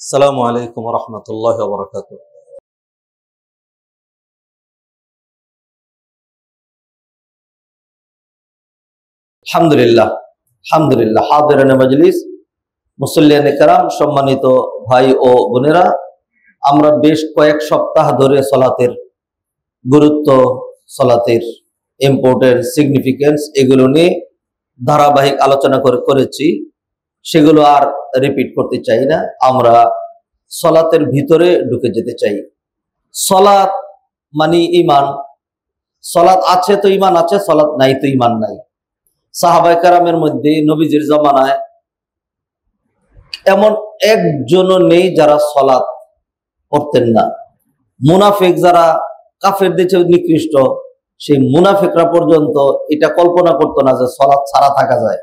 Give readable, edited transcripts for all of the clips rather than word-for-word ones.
আসসালামু আলাইকুম ওয়া রাহমাতুল্লাহি ওয়া বারাকাতুহু। আলহামদুলিল্লাহ আলহামদুলিল্লাহ হাদিরানে মাজলিস, মুসল্লিয়ানে কেরাম, সম্মানিত ভাই ও বোনেরা, আমরা বেশ কয়েক সপ্তাহ ধরে সালাতের গুরুত্ব, সালাতের ইম্পর্টেন্স, সিগনিফিকেন্স এগুলো নিয়ে ধারাবাহিক আলোচনা করেছি। সেগুলো আর রিপিট করতে চাই না। আমরা সালাতের ভিতরে ঢুকে যেতে চাই। সালাত মানে ঈমান। সালাত আছে তো ঈমান আছে, সালাত নাই তো ঈমান নাই। সাহাবায়ে কেরামের মধ্যে নবীজির জামানায় এমন একজনও নেই যারা সালাত পড়তেন না। মুনাফিক যারা কাফেরদের চেয়ে নিকৃষ্ট, সেই মুনাফিকরা পর্যন্ত এটা কল্পনা করতো না যে সালাত ছাড়া থাকা যায়।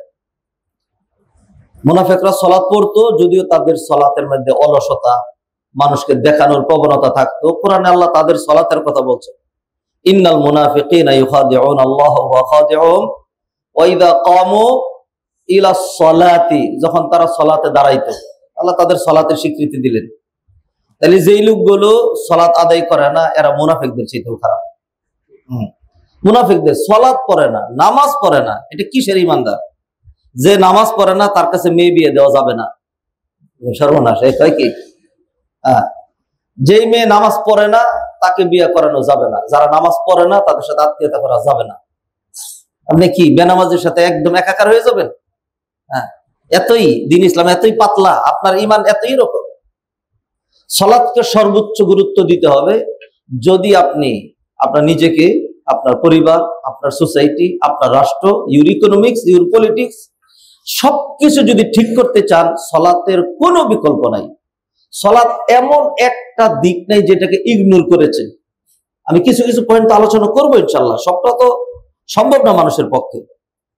মুনাফিকরা সালাত পড়তো, যদিও তাদের সালাতের মধ্যে অলসতা, মানুষকে দেখানোর প্রবণতা থাকতো। কোরআনে আল্লাহ তাদের সালাতের কথা বলছেন, ইন্নাল মুনাফিকিনা ইউখাদিউনা আল্লাহ ওয়া খাদিউহুম ওয়া ইযা কামু ইলা সলাতি, যখন তারা সালাতে দাঁড়াইতো, আল্লাহ তাদের সালাতের স্বীকৃতি দিলেন। তাহলে যেই লোকগুলো সালাত আদায় করে না, এরা মুনাফিকদের চেয়েও খারাপ। মুনাফিকদের সালাত পড়ে না, নামাজ পড়ে না, এটা কিসের ইমানদার? যে নামাজ পড়ে না তার কাছে মেয়ে বিয়ে দেওয়া যাবে না, সর্বনাশ। এই হয় কি? যেই মেয়ে নামাজ পড়ে না তাকে বিয়ে করানো যাবে না, যারা নামাজ পড়ে না তাদের সাথে আত্মীয়তা করা যাবে না। আপনি কি বেনামাজের সাথে একদম একাকার হয়ে যাবেন? এতই দিন ইসলাম এতই পাতলা, আপনার ইমান এতই রকম। সালাতকে সর্বোচ্চ গুরুত্ব দিতে হবে। যদি আপনি আপনার নিজেকে, আপনার পরিবার, আপনার সোসাইটি, আপনার রাষ্ট্র, ইউর ইকোনমিক্স, ইউর পলিটিক্স সবকিছু যদি ঠিক করতে চান, সালাতের কোনো বিকল্প নাই। সালাত এমন একটা দিক নেই যেটাকে ইগনোর করেছে। আমি কিছু কিছু পয়েন্ট আলোচনা করবো ইনশাল্লাহ, সবটা তো সম্ভব না মানুষের পক্ষে।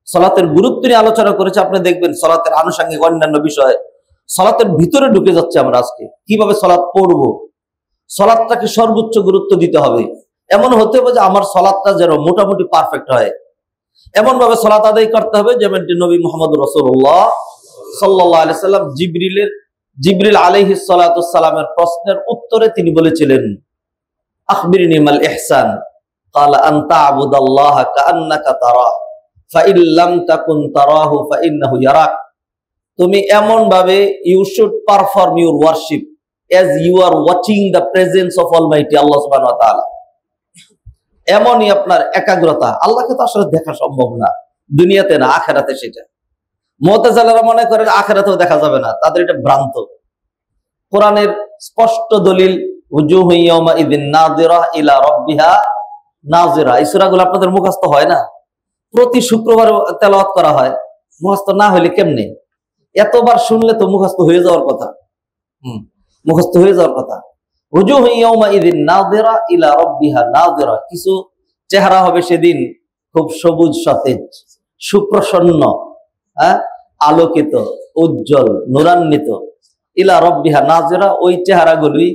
সালাতের গুরুত্ব নিয়ে আলোচনা করেছে। আপনি দেখবেন সালাতের আনুষঙ্গিক অন্যান্য বিষয়, সালাতের ভিতরে ঢুকে যাচ্ছে। আমরা আজকে কিভাবে সালাত পড়বো, সালাতটাকে সর্বোচ্চ গুরুত্ব দিতে হবে। এমন হতে হবে যে আমার সালাতটা যেন মোটামুটি পারফেক্ট হয়, এমন ভাবে সালাত আদায় করতে হবে যেমনটি নবী মুহাম্মদ রাসূলুল্লাহ সাল্লাল্লাহু আলাইহি সাল্লাম জিবরিল আলাইহিস সালাতু সালামের প্রশ্নের উত্তরে তিনি বলেছিলেন, আখবিরনি মাল ইহসান, ক্বালা আন তা'বুদাল্লাহা কাআন্নাকা তারাহু ফাইন লাম তাকুন তারাহু ফাইন্নাহু ইয়ারাক। তুমি এমন ভাবে, you should perform your worship as you are watching the presence of Almighty Allah subhanahu wa ta'ala। এমনই আপনার একাগ্রতা। আল্লাহকে তো আসলে দেখা সম্ভব না, দুনিয়াতে না, আখিরাতে সেটা। মুতাজিলারা মনে করেন আখিরাতেও দেখা যাবে না, তাদের এটা ভ্রান্ত। কোরআনের স্পষ্ট দলিল, উজুহু ইয়াওমা ইযিন নাযিরা ইলা রাব্বিহা নাযিরা। এই সূরাগুলো আপনাদের মুখস্থ হয় না? প্রতি শুক্রবার তেলাওয়াত করা হয়। মুখস্থ না হলে কেমনে? এতবার শুনলে তো মুখস্থ হয়ে যাওয়ার কথা। মুখস্থ হয়ে যাওয়ার কথা। উজুহু ইয়াওমা ইযিন নাযিরা ইলা রাব্বিহা নাযিরা। কিছু চেহারা হবে সেদিন খুব সবুজ, সতেজ, সুপ্রসন্ন, আলোকিত, উজ্জ্বল, নূরান্বিত। ইলা রাব্বিহা নাযিরা। ওই চেহারাগুলোই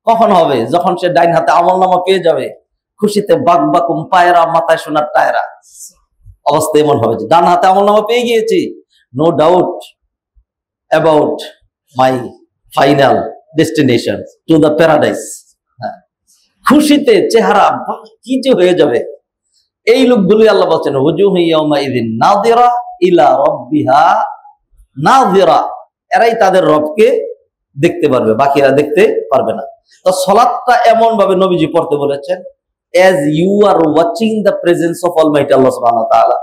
কখন হবে? যখন সে ডাইন হাতে আমলনামা পেয়ে যাবে, খুশিতে বাকবাকুম পায়রা, মাথায় সোনার টায়রা। অবস্থা এমন হবে যে ডান হাতে আমলনামা পেয়ে গিয়েছি, no doubt about my final destination to the paradise. খুশিতে চেহারা কি যে হয়ে যাবে। এই লোকগুলোই আল্লাহ বলছেন উজুহু ইয়াওমা ইযিন নাযিরা ইলা রাব্বিহা নাযিরা। এরাই তাদের রবকে দেখতে পারবে, বাকিরা দেখতে পারবে না। তো সালাতটা এমন ভাবে নবীজি পড়তে বলেছেন, as you are watching the presence of Almighty Allah subhanahu wa ta'ala।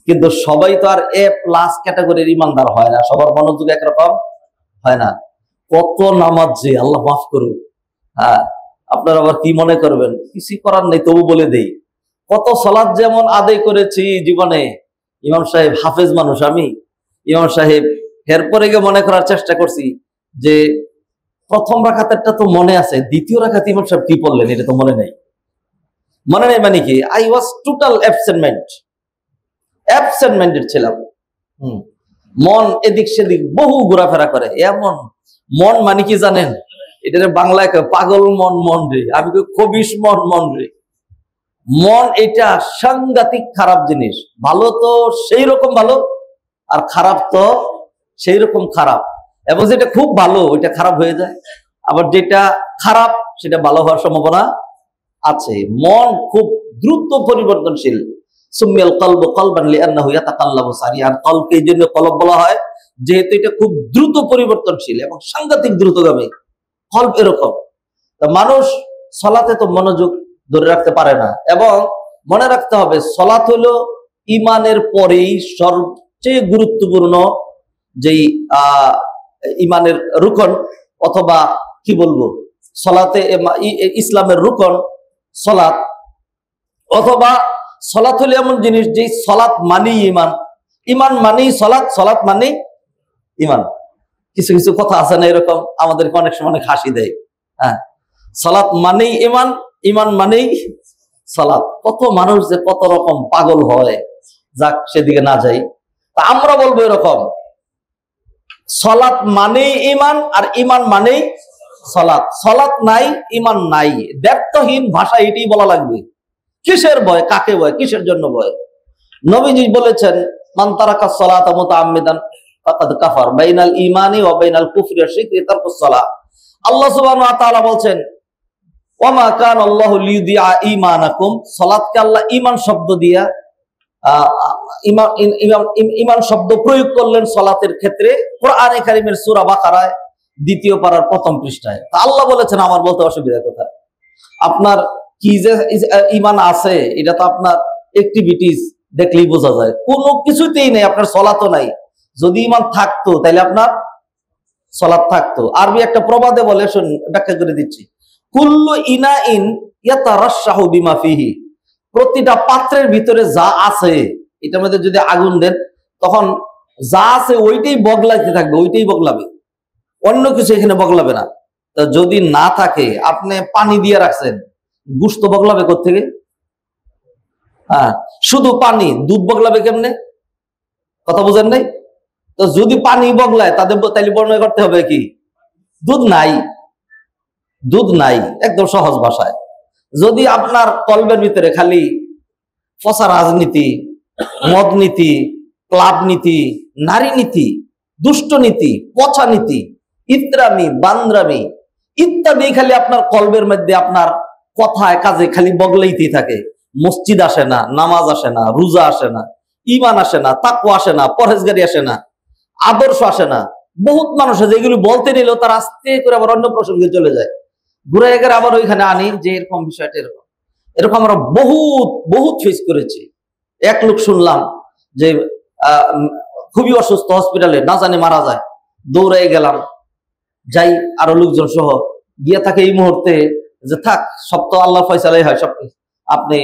কিন্তু সবাই তো আর এ প্লাস ক্যাটাগরির ইমানদার হয় না, সবার মনোযোগ একরকম হয় না। কত নামাজ যে, আল্লাহ মাফ করুন। আপনারা আবার কি মনে করবেন? কিছু করার নেই, তবু বলে দেই। কত সালাত যেমন আদায় করেছি জীবনে। ইমাম সাহেব হাফেজ মানুষ, আমি ইমাম সাহেব এরপরে গিয়ে মনে করার চেষ্টা করছি যে প্রথম রাকাতেরটা তো মনে আছে, দ্বিতীয় রাকাতে ইমাম সাহেব কি পড়লেন এটা তো মনে নেই। মনে নেই মানে কি? আই ওয়াজ টোটাল অ্যাবসেন্টমেন্টেড ছিলাম। মন এদিক সেদিক বহু ঘোরাফেরা করে। এমন মন মানে কি জানেন? এটা বাংলায় পাগল মন, মন রে। আমি খবিশ মন, মন রে। মন এটা সাংঘাতিক খারাপ জিনিস। ভালো তো সেই রকম ভালো, আর খারাপ তো সেই রকম খারাপ। এবং যেটা খুব ভালো ওইটা খারাপ হয়ে যায়, আবার যেটা খারাপ সেটা ভালো হওয়ার সম্ভাবনা আছে। মন খুব দ্রুত পরিবর্তনশীল। সুম্মিয়াল কলবু কলবান লিআন্নাহু ইয়াতাকাল্লাবু সারিআন। কলবকে এই জন্য কলব বলা হয় যেহেতু এটা খুব দ্রুত পরিবর্তনশীল এবং সাংঘাতিক দ্রুতগামী। কলব এরকম। মানুষ সালাতে তো মনোযোগ ধরে রাখতে পারে না, এবং মনে রাখতে হবে সালাত হলো ইমানের পরেই সবচেয়ে গুরুত্বপূর্ণ যেই ইমানের রুকন, অথবা কি বলবো, সালাতে ইসলামের রুকন সালাত, অথবা সালাত হলো এমন জিনিস যে সালাত মানেই ইমান, ইমান মানেই সালাত, সালাত মানেই ইমান। কিছু কিছু কথা আছে না এরকম, আমাদেরকে অনেক সময় অনেক হাসি দেয়। হ্যাঁ, সালাত মানেই ইমান, ইমান মানেই সালাত। কত মানুষ যে কত রকম পাগল হয়, যাক সেদিকে না যাই। তা আমরা বলবো এরকম, সালাত মানেই ইমান আর ইমান মানেই সালাত। সালাত নাই, ইমান নাই, ব্যর্থহীন ভাষা এটাই বলা লাগবে। কিসের ভয়, কাকে ভয়, কিসের জন্য ভয়? নবীজি বলেছেন মান তারাকা সালাতা মুতাআম্মিদান ফাকাদ কাফার বাইনাল ঈমানি ওয়া বাইনাল কুফরি ওয়া শিরকি তারকুস সালাহ। আল্লাহ সুবহানাহু ওয়া তাআলা বলেন ওয়া মা কানা আল্লাহু লিইউদিআ ঈমানাকুম। সালাতকে আল্লাহ ঈমান শব্দ দিয়া ঈমান শব্দ প্রয়োগ করলেন সালাতের ক্ষেত্রে কোরআনে কারীমের সূরা বাকারায় 2য় পারার 1ম পৃষ্ঠায়। তা আল্লাহ বলেছেন আমার বলতে অসুবিধা কোথায়? আপনার কি যে ঈমান আছে এটা তো আপনার অ্যাক্টিভিটিস দেখলেই বোঝা যায়। কোনো কিছুতেই নেই, আপনার সালাতও নাই। যদি ঈমান থাকতো তাহলে আপনার সালাত থাকতো। আরবি একটা প্রবাদে বলে, শুন ব্যাখ্যা করে দিচ্ছি, কুল্লু ইনাইন ইয়াতারাশাহু বিমা ফিহি। প্রতিটা পাত্রের ভিতরে যা আছে এটার মধ্যে যদি আগুন দেন তখন যা আছে ওইটাই বগলাইতে থাকবে, ওইটাই বগলাবে, অন্য কিছু এখানে বগলাবে না। তো যদি না থাকে, আপনি পানি দিয়ে রাখছেন, গোশত বগলাবে কোত্থেকে? হ্যাঁ, শুধু পানি, দুধ বগলাবে কেমনে? কথা বুঝেন নাই? তো যদি পানি বগলায় তাইলে বর্ণনা করতে হবে কি? দুধ নাই, দুধ নাই, একদম সহজ ভাষায়। যদি আপনার কলবের ভিতরে খালি ফসা রাজনীতি, মদ নীতি, ক্লাব নীতি, নারী নীতি, দুষ্ট নীতি, পচা নীতি, ইত্রামি, বান্দ্রামি ইত্যাদি খালি আপনার কলবের মধ্যে আপনার কথায় কাজে খালি বগলাইতেই থাকে, মসজিদ আসে না, নামাজ আসে না, রোজা আসে না, ঈমান আসে না, তাকওয়া আসে না, পরহেজগারি আসে না, আদর্শ আসে না। বহুত মানুষ আছে যেগুলো বলতে নিলেও তার আস্তে করে আবার অন্য প্রসঙ্গে চলে যায়, ঘুরে গেলে আবার ওইখানে আনি যে এরকম বিষয়টা এরকম। এরকম আমরা বহুত বহুত ফেস করেছি। এক লোক শুনলাম যে খুবই অসুস্থ, হসপিটালে, না জানি মারা যায়, দৌড়াই গেলাম, যাই আরো লোকজন সহ গিয়ে থাকে এই মুহূর্তে যে থাক, সব তো আল্লাহ ফয়সালাই হয়, সব আপনি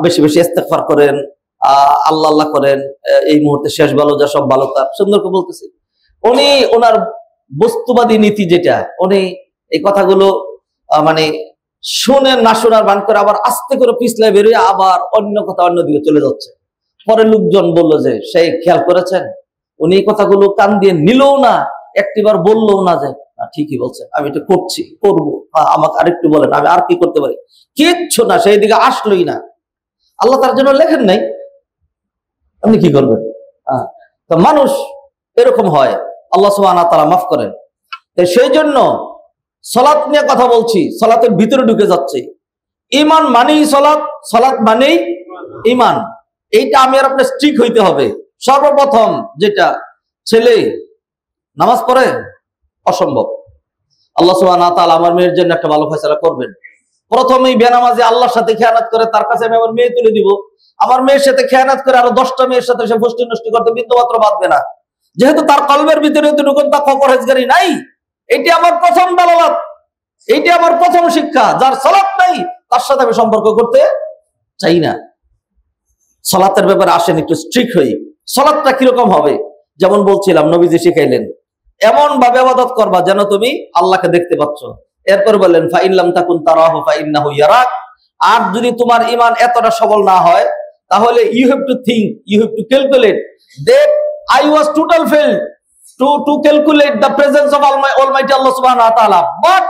বেশি বেশি ইস্তেগফার করেন, আল্লাহ আল্লাহ করেন, এই মুহূর্তে শেষ ভালো যা সব ভালো তার। সুন্দর করে বলতেছে উনি, ওনার বস্তুবাদী নীতি যেটা, উনি এই কথাগুলো মানে শুনে না শোনার ভান করে আবার আস্তে করে পিছলায় বেরিয়ে আবার অন্য কথা অন্যদিকে চলে যাচ্ছে। পরে লোকজন বললো যে সেই খেয়াল করেছেন, উনি এই কথাগুলো কান দিয়ে নিলও না, একটিবার বললো না যে না ঠিকই বলছে, আমি এটা করছি, করবো, আমাকে আরেকটু বলেন, আমি আর কি করতে পারি? কিচ্ছু না, সেই দিকে আসলোই না। আল্লাহ তার জন্য লেখেন নাই, আপনি কি করবেন? তো মানুষ এরকম হয়, আল্লাহ সুবহানাহু ওয়া তাআলা মাফ করেন। তো সেই জন্য সালাত নিয়ে কথা বলছি, সালাতের ভিতরে ঢুকে যাচ্ছে। ঈমান মানেই সালাত, সালাত মানেই ঈমান। এইটা আমি আর আপনি স্ট্রিক হইতে হবে। সর্বপ্রথম যেটা, ছেলে নামাজ পড়ে অসম্ভব, আল্লাহ সুবহানাহু ওয়া তাআলা আমার মেয়ের জন্য একটা ভালো ফয়সালা করবেন। প্রথমেই বেনামাজি আল্লাহর সাথে খেয়ানত করে তার কাছে আমি আমার মেয়ে তুলে দিব, আমার মেয়ের সাথে খেয়ানত করে আরো 10টা মেয়ের সাথে সে ফষ্টি নষ্টি করতে বিন্দুমাত্র বাঁধবে না, যেহেতু তার কলবের ভিতরে এতটুকু তাকওয়া পরহেজগারি নাই। এটি আমার প্রথম দালালাত, এইটি আমার প্রথম শিক্ষা। যার সালাত নাই তার সাথে আমি সম্পর্ক করতে চাই না। সালাতের ব্যাপারে আসেন একটু স্ট্রিক্ট হই। সালাতটা কিরকম হবে? যেমন বলছিলাম, নবীজি শিখাইলেন এমন ভাবে ইবাদত করবা যেন তুমি আল্লাহকে দেখতে পাচ্ছ। এরপর বললেন ফা ইন লাম তাকুন তারাহু ফা ইন্নাহু ইয়ারাক। আর যদি তোমার ঈমান এতটা সবল না হয়, তাহলে you have to think, you have to calculate that I was total failed to calculate the presence of Almighty Allah subhanahu wa ta'ala. But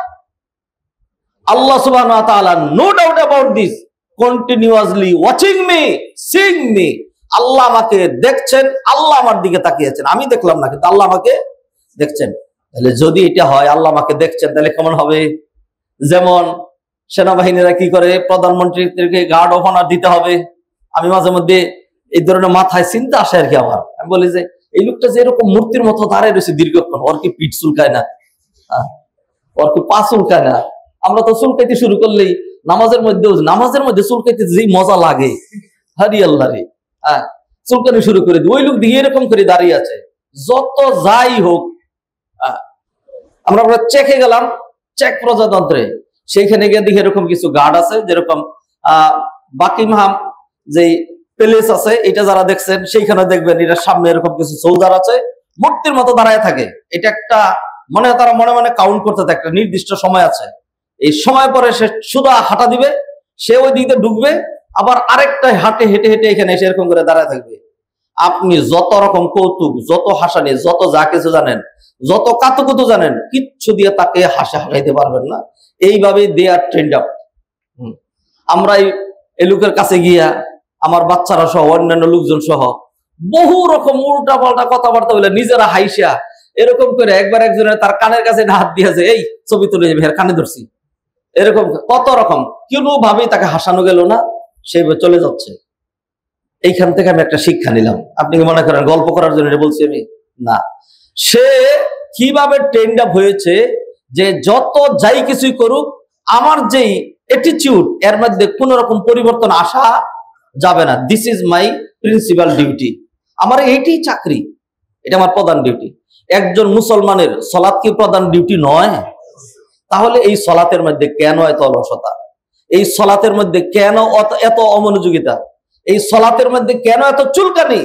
Allah subhanahu wa ta'ala, no doubt about this, continuously watching me, seeing me. আল্লাহ আমাকে দেখছেন, আল্লাহ আমার দিকে তাকিয়েছেন, আমি দেখলাম না কিন্তু আল্লাহ আমাকে দেখছেন। তাহলে যদি এটা হয় আল্লাহ আমাকে দেখছেন তাহলে কেমন হবে? যেমন সেনাবাহিনীরা কি করে, প্রধানমন্ত্রীকে গার্ড অফ অনার দিতে হবে। আমি মাঝে মধ্যে এই ধরনের মাথায় চিন্তা আসে আর কি আমার। আমি বলি যে এই লোকটা যে এরকম মূর্তির মতো দাঁড়ায় রয়েছে দীর্ঘক্ষণ, ওর কি পিঠ চুলকায় না? ওর কি পা চুলকায় না? আমরা তো চুলকাইতে শুরু করলেই নামাজের মধ্যে চুলকাইতে যেই মজা লাগে, হারি আল্লাহ রে, চুলকানি শুরু করে দিই। ওই লোক দিয়ে এরকম করে দাঁড়িয়ে আছে। যত যাই হোক, আমরা চেকে গেলাম, চেক প্রজাতন্ত্রে, সেইখানে গিয়ে দেখি এরকম কিছু গার্ড আছে, যেরকম বাকিংহাম যে প্যালেস আছে, এটা যারা দেখছেন সেইখানে দেখবেন এটার সামনে এরকম কিছু সোলজার আছে, মূর্তির মতো দাঁড়ায় থাকে। এটা একটা তারা মনে মনে কাউন্ট করতে থাকে, একটা নির্দিষ্ট সময় আছে, এই সময় পরে সে সুদা হাঁটা দিবে, সে ওই দিকে ঢুকবে, আবার আরেকটা হেঁটে হেঁটে এখানে এসে এরকম করে দাঁড়ায় থাকবে। আপনি যত রকম কৌতুক, যত হাসানি, যত যা কিছু জানেন, যত কাতুকুতু জানেন, কিচ্ছু দিয়ে তাকে হাসাইতে পারবেন না। এইভাবে দে আর ট্রেন্ড আপ। আমরা এই লোকের কাছে গিয়া আমার বাচ্চারা সহ, অন্যান্য লোকজন সহ, বহু রকম উল্টা পাল্টা কথাবার্তা বলে নিজেরা হাইসা এরকম করে একবার একজনের তার কানের কাছে হাত দিয়েছে, এই ছবি তুলে ভের কানে ধরছি, এরকম কত রকম, কোনোভাবেই তাকে হাসানো গেল না, সে চলে যাচ্ছে। এইখান থেকে আমি একটা শিক্ষা নিলাম। আপনি কি মনে করেন গল্প করার জন্য বলছি আমি? না, সে কিভাবে ট্রেন্ড আপ হয়েছে যে যত যাই কিছুই করুক, আমার যেই অ্যাটিটিউড, এর মধ্যে কোন রকম পরিবর্তন আসা যাবে না। This is my principal duty. আমার এইটাই চাকরি, এটা আমার প্রধান ডিউটি। একজন মুসলমানের সলাৎ কি প্রধান ডিউটি নয়? তাহলে এই সলাতের মধ্যে কেন এত অলসতা? এই সলাতের মধ্যে কেন এত অমনোযোগিতা? এই সলাতের মধ্যে কেন এত চুলকানি?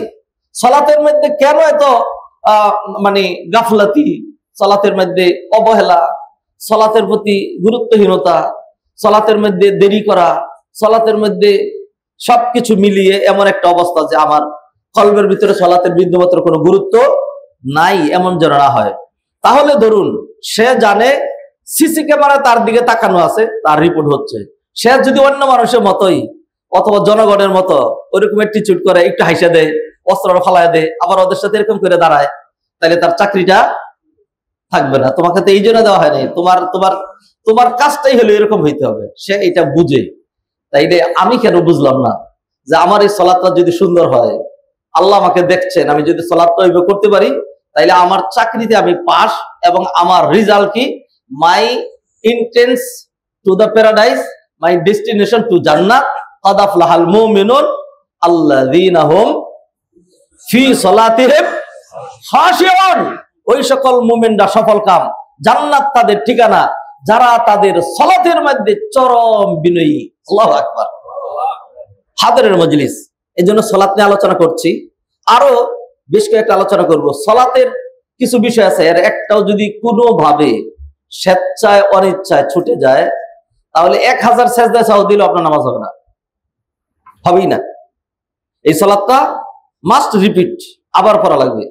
সলাতের মধ্যে কেন এত গাফলাতি? সলাতের মধ্যে অবহেলা, সলাতের প্রতি গুরুত্বহীনতা, সলাতের মধ্যে দেরি করা, সলাতের মধ্যে সবকিছু মিলিয়ে এমন একটা অবস্থা যে আমার কলবের ভিতরে সলাতের বিন্দুমাত্র কোনো গুরুত্ব নাই, এমন যেন না হয়। তাহলে ধরুন সে জানে সিসি ক্যামেরা তার দিকে তাকানো আছে, তার রিপোর্ট হচ্ছে, সে যদি অন্য মানুষের মতোই অথবা জনগণের মতো ওইরকম অ্যাটিটিউড করে, একটু হাইসা দেয়, অস্ত্র ফালায় দেয়, আবার ওদের সাথে এরকম করে দাঁড়ায়, তাহলে তার চাকরিটা থাকবে না। তোমাকে তো এই জন্য দেওয়া হয়নি, তোমার তোমার তোমার কাজটাই হলো এরকম হইতে হবে। সে এটা বুঝে। তাইলে আমি কেন বুঝলাম না যে আমার এই সলাতটা যদি সুন্দর হয়, আল্লাহ আমাকে দেখছেন, আমি যদি সলাতটা ওইভাবে করতে পারি, তাইলে আমার চাকরিতে আমি পাস, এবং আমার রেজাল্ট কি? My intents to the paradise, my destination to জান্নাত, ক্বাদ আফলাহাল মুমিনুন আল্লাযীনা হুম ফি সলাতিহিম খাশিউন। ওই সকল মুমিনরা সফল কাম, জান্নাত তাদের ঠিকানা, যারা তাদের সলাতের মধ্যে চরম বিনয়ী। আল্লাহু আকবার। হাদরের মজলিস, এই জন্য সলাত নিয়ে আলোচনা করছি, আরো বেশ কয়েকটা আলোচনা করব। সলাতের কিছু বিষয় আছে, এর একটাও যদি কোনোভাবে স্বেচ্ছায় অনিচ্ছায় ছুটে যায়, তাহলে 1000 সেজদা সাও দিলে আপনার নামাজ হবে না, হবেই না। এই সলাতটা মাস্ট রিপিট, আবার পড়া লাগবে।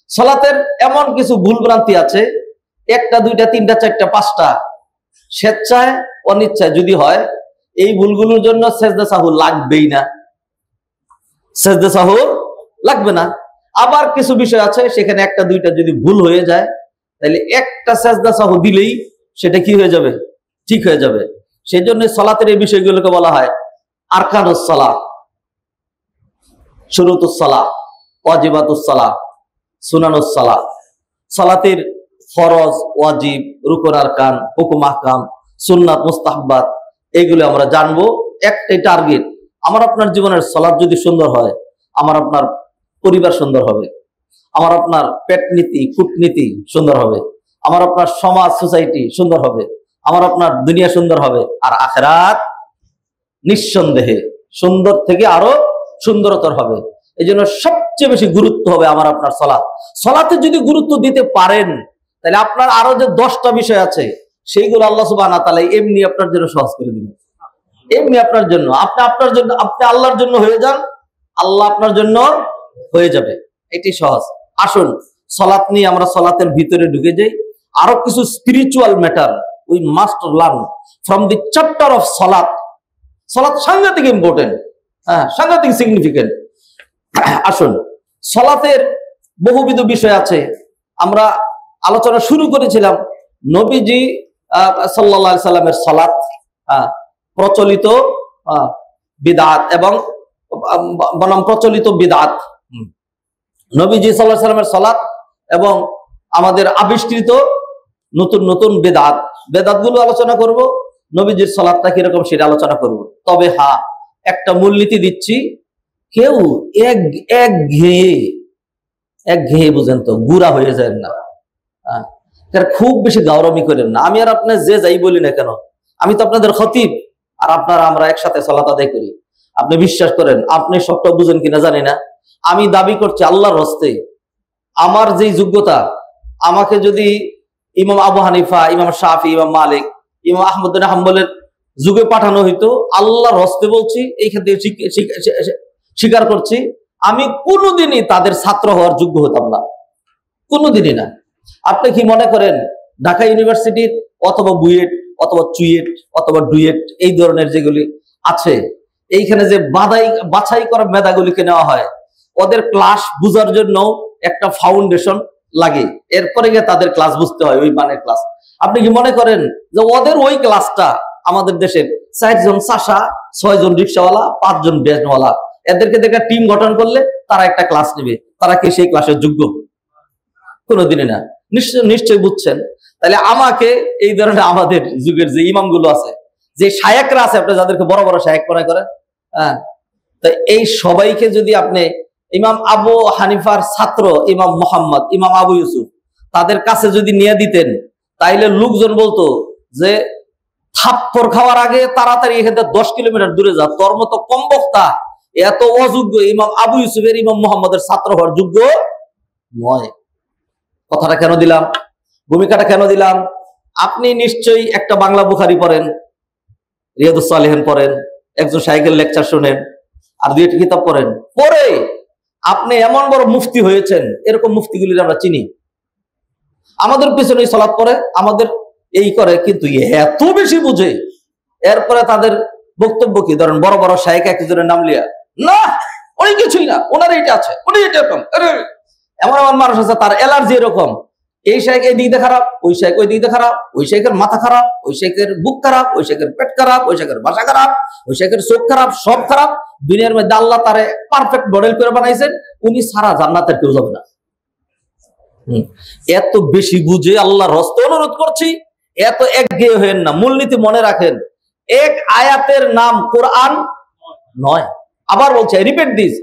সলাতের এমন কিছু ভুল ভ্রান্তি আছে, একটা দুইটা তিনটা চারটা পাঁচটা, স্বেচ্ছায় অনিচ্ছায় যদি হয়, এই ভুলগুলোর জন্য সেজদা সাহু লাগবেই না, সেজদা সাহু লাগবে না। আবার কিছু বিষয় আছে, সেখানে একটা দুইটা যদি ভুল হয়ে যায়, তাহলে একটা সেজদা সাহু দিলেই সেটা কি হয়ে যাবে? ঠিক হয়ে যাবে। সেই জন্য সলাতের এই বিষয়গুলোকে বলা হয় আরকানুস সালাহ, শুরুতুস সালাহ, ওয়াজিবাতুস সালাহ, সুনানুস সালাহ। সালাতের ফরজ, ওয়াজিব, রুকুন আরকান, হুকুম আহকাম, সুন্নাত, মুস্তাহবাত, এইগুলো আমরা জানবো। একটাই টার্গেট, আমার আপনার জীবনের সালাত যদি সুন্দর হয়, আমার আপনার পরিবার সুন্দর হবে, আমার আপনার পেট নীতি, কূটনীতি সুন্দর হবে, আমার আপনার সমাজ, সোসাইটি সুন্দর হবে, আমার আপনার দুনিয়া সুন্দর হবে, আর আখিরাত নিঃসন্দেহে সুন্দর থেকে আরো সুন্দরতর হবে। এই জন্য সবচেয়ে বেশি গুরুত্ব হবে আমার আপনার সলাত। সলাতে যদি গুরুত্ব দিতে পারেন, তাহলে আপনার আরো যে 10টা বিষয় আছে, সেইগুলো আল্লাহ সুবহানাহু ওয়া তাআলা এমনি আপনার জন্য সহজ করে দিবেন। এমনি আপনার জন্য, আপনি আপনার জন্য, আপনি আল্লাহর জন্য হয়ে যান, আল্লাহ আপনার জন্য হয়ে যাবে। এটি সহজ। আসুন সলাত নিয়ে আমরা সলাতের ভিতরে ঢুকে যাই। আরো কিছু spiritual matter we must learn from the chapter of সলাত। সলাত সাংঘাতিক ইম্পর্টেন্ট, সাংঘাতিক সিগনিফিকেন্ট। আসুন, সলাতের বহুবিধ বিষয় আছে। আমরা আলোচনা শুরু করেছিলাম নবীজি সাল্লাল্লাহু আলাইহি সাল্লামের সালাত প্রচলিত বিদআত এবং বনাম প্রচলিত বিদআত, নবীজি সাল্লাল্লাহু আলাইহি সাল্লামের সালাত এবং আমাদের আবিষ্কৃত নতুন নতুন বেদাত গুলো আলোচনা করব, নবীজির সালাতটা কিরকম সেটা আলোচনা করব। তবে হ্যাঁ, একটা মূলনীতি দিচ্ছি, কেউ একঘেয়ে বুঝেন তো, গুড়া হয়ে যায় না, খুব বেশি গাওরামি করেন না। আমি আর আপনি যে যাই বলি না কেন, আমি তো আপনাদের খতিব, আর আপনারা আমরা একসাথে সালাত আদায় করি। আপনি বিশ্বাস করেন, আপনি সবটা বুঝেন কিনা জানি না, আমি দাবি করছি আল্লাহর হস্তে, আমার যেই যোগ্যতা, আমাকে যদি ইমাম আবু হানিফা, ইমাম শাফি, ইমাম মালিক, ইমাম আহমদ বিন হাম্বলের যুগে পাঠানো হইতো, আল্লাহর হস্তে বলছি, এই ক্ষেত্রে স্বীকার করছি, আমি কোনোদিনই তাদের ছাত্র হওয়ার যোগ্য হতাম না, কোনোদিনই না। আপনি কি মনে করেন ঢাকা ইউনিভার্সিটির অথবা বুয়েট অথবা চুয়েট অথবা ডুয়েট এই ধরনের যেগুলি আছে, এইখানে যে বাছাই করা মেধাগুলিকে নেওয়া হয়, ওদের ক্লাস বুঝার জন্য একটা ফাউন্ডেশন লাগে, এরপরে গিয়ে তাদের ক্লাস বুঝতে হয়, ওই মানের ক্লাস। আপনি কি মনে করেন যে ওদের ওই ক্লাসটা আমাদের দেশের 4 জন চাষা, 6 জন রিক্সাওয়ালা, 5 জন ব্যানওয়ালা, এদেরকে দেখে টিম গঠন করলে তারা একটা ক্লাস নেবে? তারা কি সেই ক্লাসের যোগ্য? কোনোদিনই না। নিশ্চয়ই বুঝছেন। তাহলে আমাকে এই ধরনের আমাদের যুগের যে ইমামগুলো আছে, যে শায়েকরা আছে, আপনি যাদেরকে বড় বড় শায়েক মনে করেন, তো এই সবাইকে যদি আপনি ইমাম আবু হানিফার ছাত্র ইমাম মোহাম্মদ, ইমাম আবু ইউসুফ, তাদের কাছে যদি নিয়ে দিতেন, তাইলে লোকজন বলতো যে থাপ্পড় খাওয়ার আগে তাড়াতাড়ি এখান থেকে 10 কিলোমিটার দূরে যা, তোর মতো কম বক্তা, এত অযোগ্য ইমাম আবু ইউসুফের, ইমাম মোহাম্মদের ছাত্র হওয়ার যোগ্য নয়। কথাটা কেন দিলাম, ভূমিকাটা কেন দিলাম? আপনি নিশ্চয়ই একটা বাংলা বুখারী পড়েন, রিয়াদুস সালিহিন পড়েন, একজন শাইখের লেকচার শুনেন, আর 2টি কিতাব পড়েন, পড়ে আপনি এমন বড় মুফতি হয়েছেন। এরকম মুফতিগুলির আমরা চিনি, আমাদের পিছনে সালাত পড়ে, আমাদের এই করে, কিন্তু এত বেশি বুঝে, এরপরে তাদের বক্তব্য কি? ধরেন বড় বড় শাইখ একজনের নাম লিয়া, না অনেক কিছুই না, ওনার এইটা আছে, উনি এটা এরকম। এমন এমন মানুষ আছে তার অ্যালার্জি এরকম, এই শাইখ এই দিকে খারাপ, ওই শাইখ ওই দিকে খারাপ, ওই শাইখের মাথা খারাপ, ওই শাইখের বুক খারাপ, ওই শাইখের পেট খারাপ, ওই শাইখের ভাষা খারাপ, ওই শাইখের চোখ খারাপ, সব খারাপ। দুনিয়ার মধ্যে আল্লাহ তারে পারফেক্ট মডেল করে বানাইছেন, উনি সারা জান্নাতের কেউ যাবে না। এত বেশি বুঝে আল্লাহর হস্তে অনুরোধ করছি, এত একঘেয়ে হয়েন না। মূলনীতি মনে রাখেন, এক আয়াতের নাম কোরআন নয়। আবার বলছে, রিপিট দিস,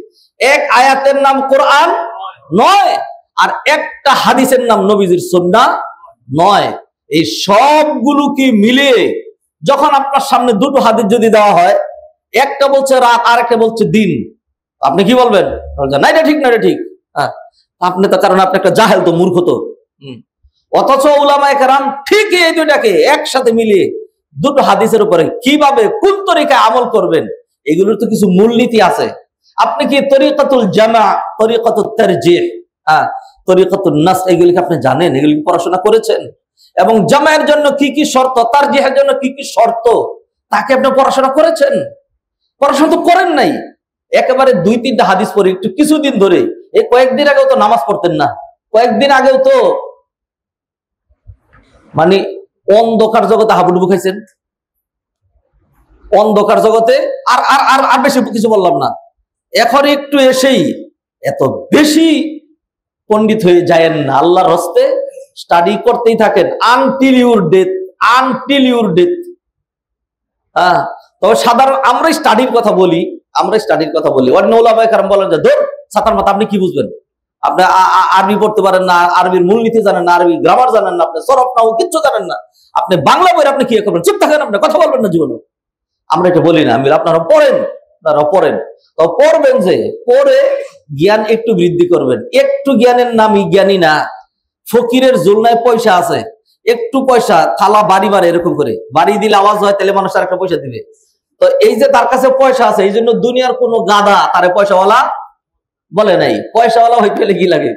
এক আয়াতের নাম কোরআন নয়, আর একটা হাদিসের নাম নবীজির সুন্নাহ নয়। এই সবগুলোকে মিলিয়ে যখন আপনার সামনে দুটো হাদিস যদি দেওয়া হয়, একটা বলছে রাত আর একটা বলছে দিন, আপনি কি বলবেন? না এটা ঠিক, না এটা ঠিক। হ্যাঁ, আপনি তো, কারণ আপনি একটা জাহেল, তো মূর্খ তো। অথচ উলামায়ে কেরাম ঠিক এই দুটাকে একসাথে মিলিয়ে দুটো হাদিসের উপরে কিভাবে কোন তরিকায় আমল করবেন, এগুলোর তো কিছু মূলনীতি আছে। আপনি কি তরিকাতুল জামা, তরিকাতুল তারজিহ, তরিকাতুল নাস, এগুলিকে আপনি জানেন? এগুলি পড়াশোনা করেছেন? এবং জামায়ের জন্য কি কি শর্ত, তারজিহের জন্য কি কি শর্ত, তাকে আপনি পড়াশোনা করেছেন? পড়াশোনা তো করেন নাই। একেবারে 2-3টা হাদিস পড়ি একটু কিছুদিন ধরে, এই কয়েকদিন আগেও তো নামাজ পড়তেন না, কয়েকদিন আগেও তো মানে অন্ধকার জগতে হাবুডুবু খাইছেন, অন্ধকার জগতে। আর আর আর আর বেশি কিছু বললাম না। এখন একটু এসেই এত বেশি পণ্ডিত হয়ে যায়েন না, আল্লাহর হস্তে স্টাডি করতেই থাকেন until your death, until your death. তবে সাধারণ আমরা স্টাডির কথা বলি, অন্য ওলামায়ে কেরাম বলেন যে ধর ছাতার মাথা, আপনি কি বুঝবেন? আপনি আরবি পড়তে পারেন না, আরবির মূলনীতি জানেন না, আরবি গ্রামার জানেন না, আপনি সরফ নাও কিচ্ছু জানেন না, আপনি বাংলা বই আপনি কি করবেন? চুপ থাকেন, আপনি কথা বলবেন না জীবনে। আমরা এটা বলি না, আপনারা পড়েন, তো পড়বেন, যে পড়ে জ্ঞান একটু বৃদ্ধি করবেন। একটু জ্ঞানের নামই জ্ঞানী না। ফকিরের জুলনায় পয়সা আছে, একটু পয়সা থালা বাড়ি বাড়ে, এরকম করে বাড়ি দিলে আওয়াজ হয়, তাহলে মানুষ আর একটা পয়সা দিবে। তো এই যে তার কাছে পয়সা আছে, এই জন্য দুনিয়ার কোন গাধা তারে পয়সাওয়ালা বলে নাই। পয়সাওয়ালা হইতে হলে কি লাগে?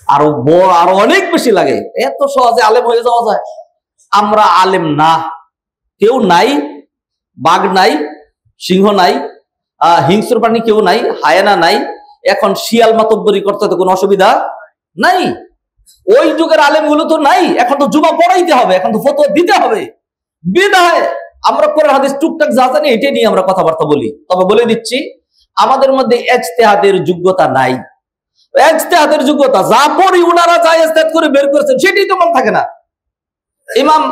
আরো অনেক বেশি লাগে। এত সহজে আলেম হয়ে যাওয়া যায়? আমরা আলেম না, কেউ নাই, বাঘ নাই, সিংহ নাই, হিংস্র প্রাণী কেউ নাই, হায়ানা নাই। এখন শিয়াল মাতব্বরি করতে তো কোনো অসুবিধা নাই। ওই যুগের আলেমগুলো তো নাই, এখন তো জুমা পড়াইতে হবে, এখন তো ফতোয়া দিতে হবে। বিদায় আমরা কোরআন হাদিস টুকটাক যা জানি এটা নিয়ে আমরা কথাবার্তা বলি। তবে বলে দিচ্ছি, আমাদের মধ্যে ইজতিহাদের যোগ্যতা নাই। ইজতিহাদের যোগ্যতা যা পড়ি উনারা যা ইজতিহাদ করে বের করেছেন সেটাই তো মনে থাকে না। ইমাম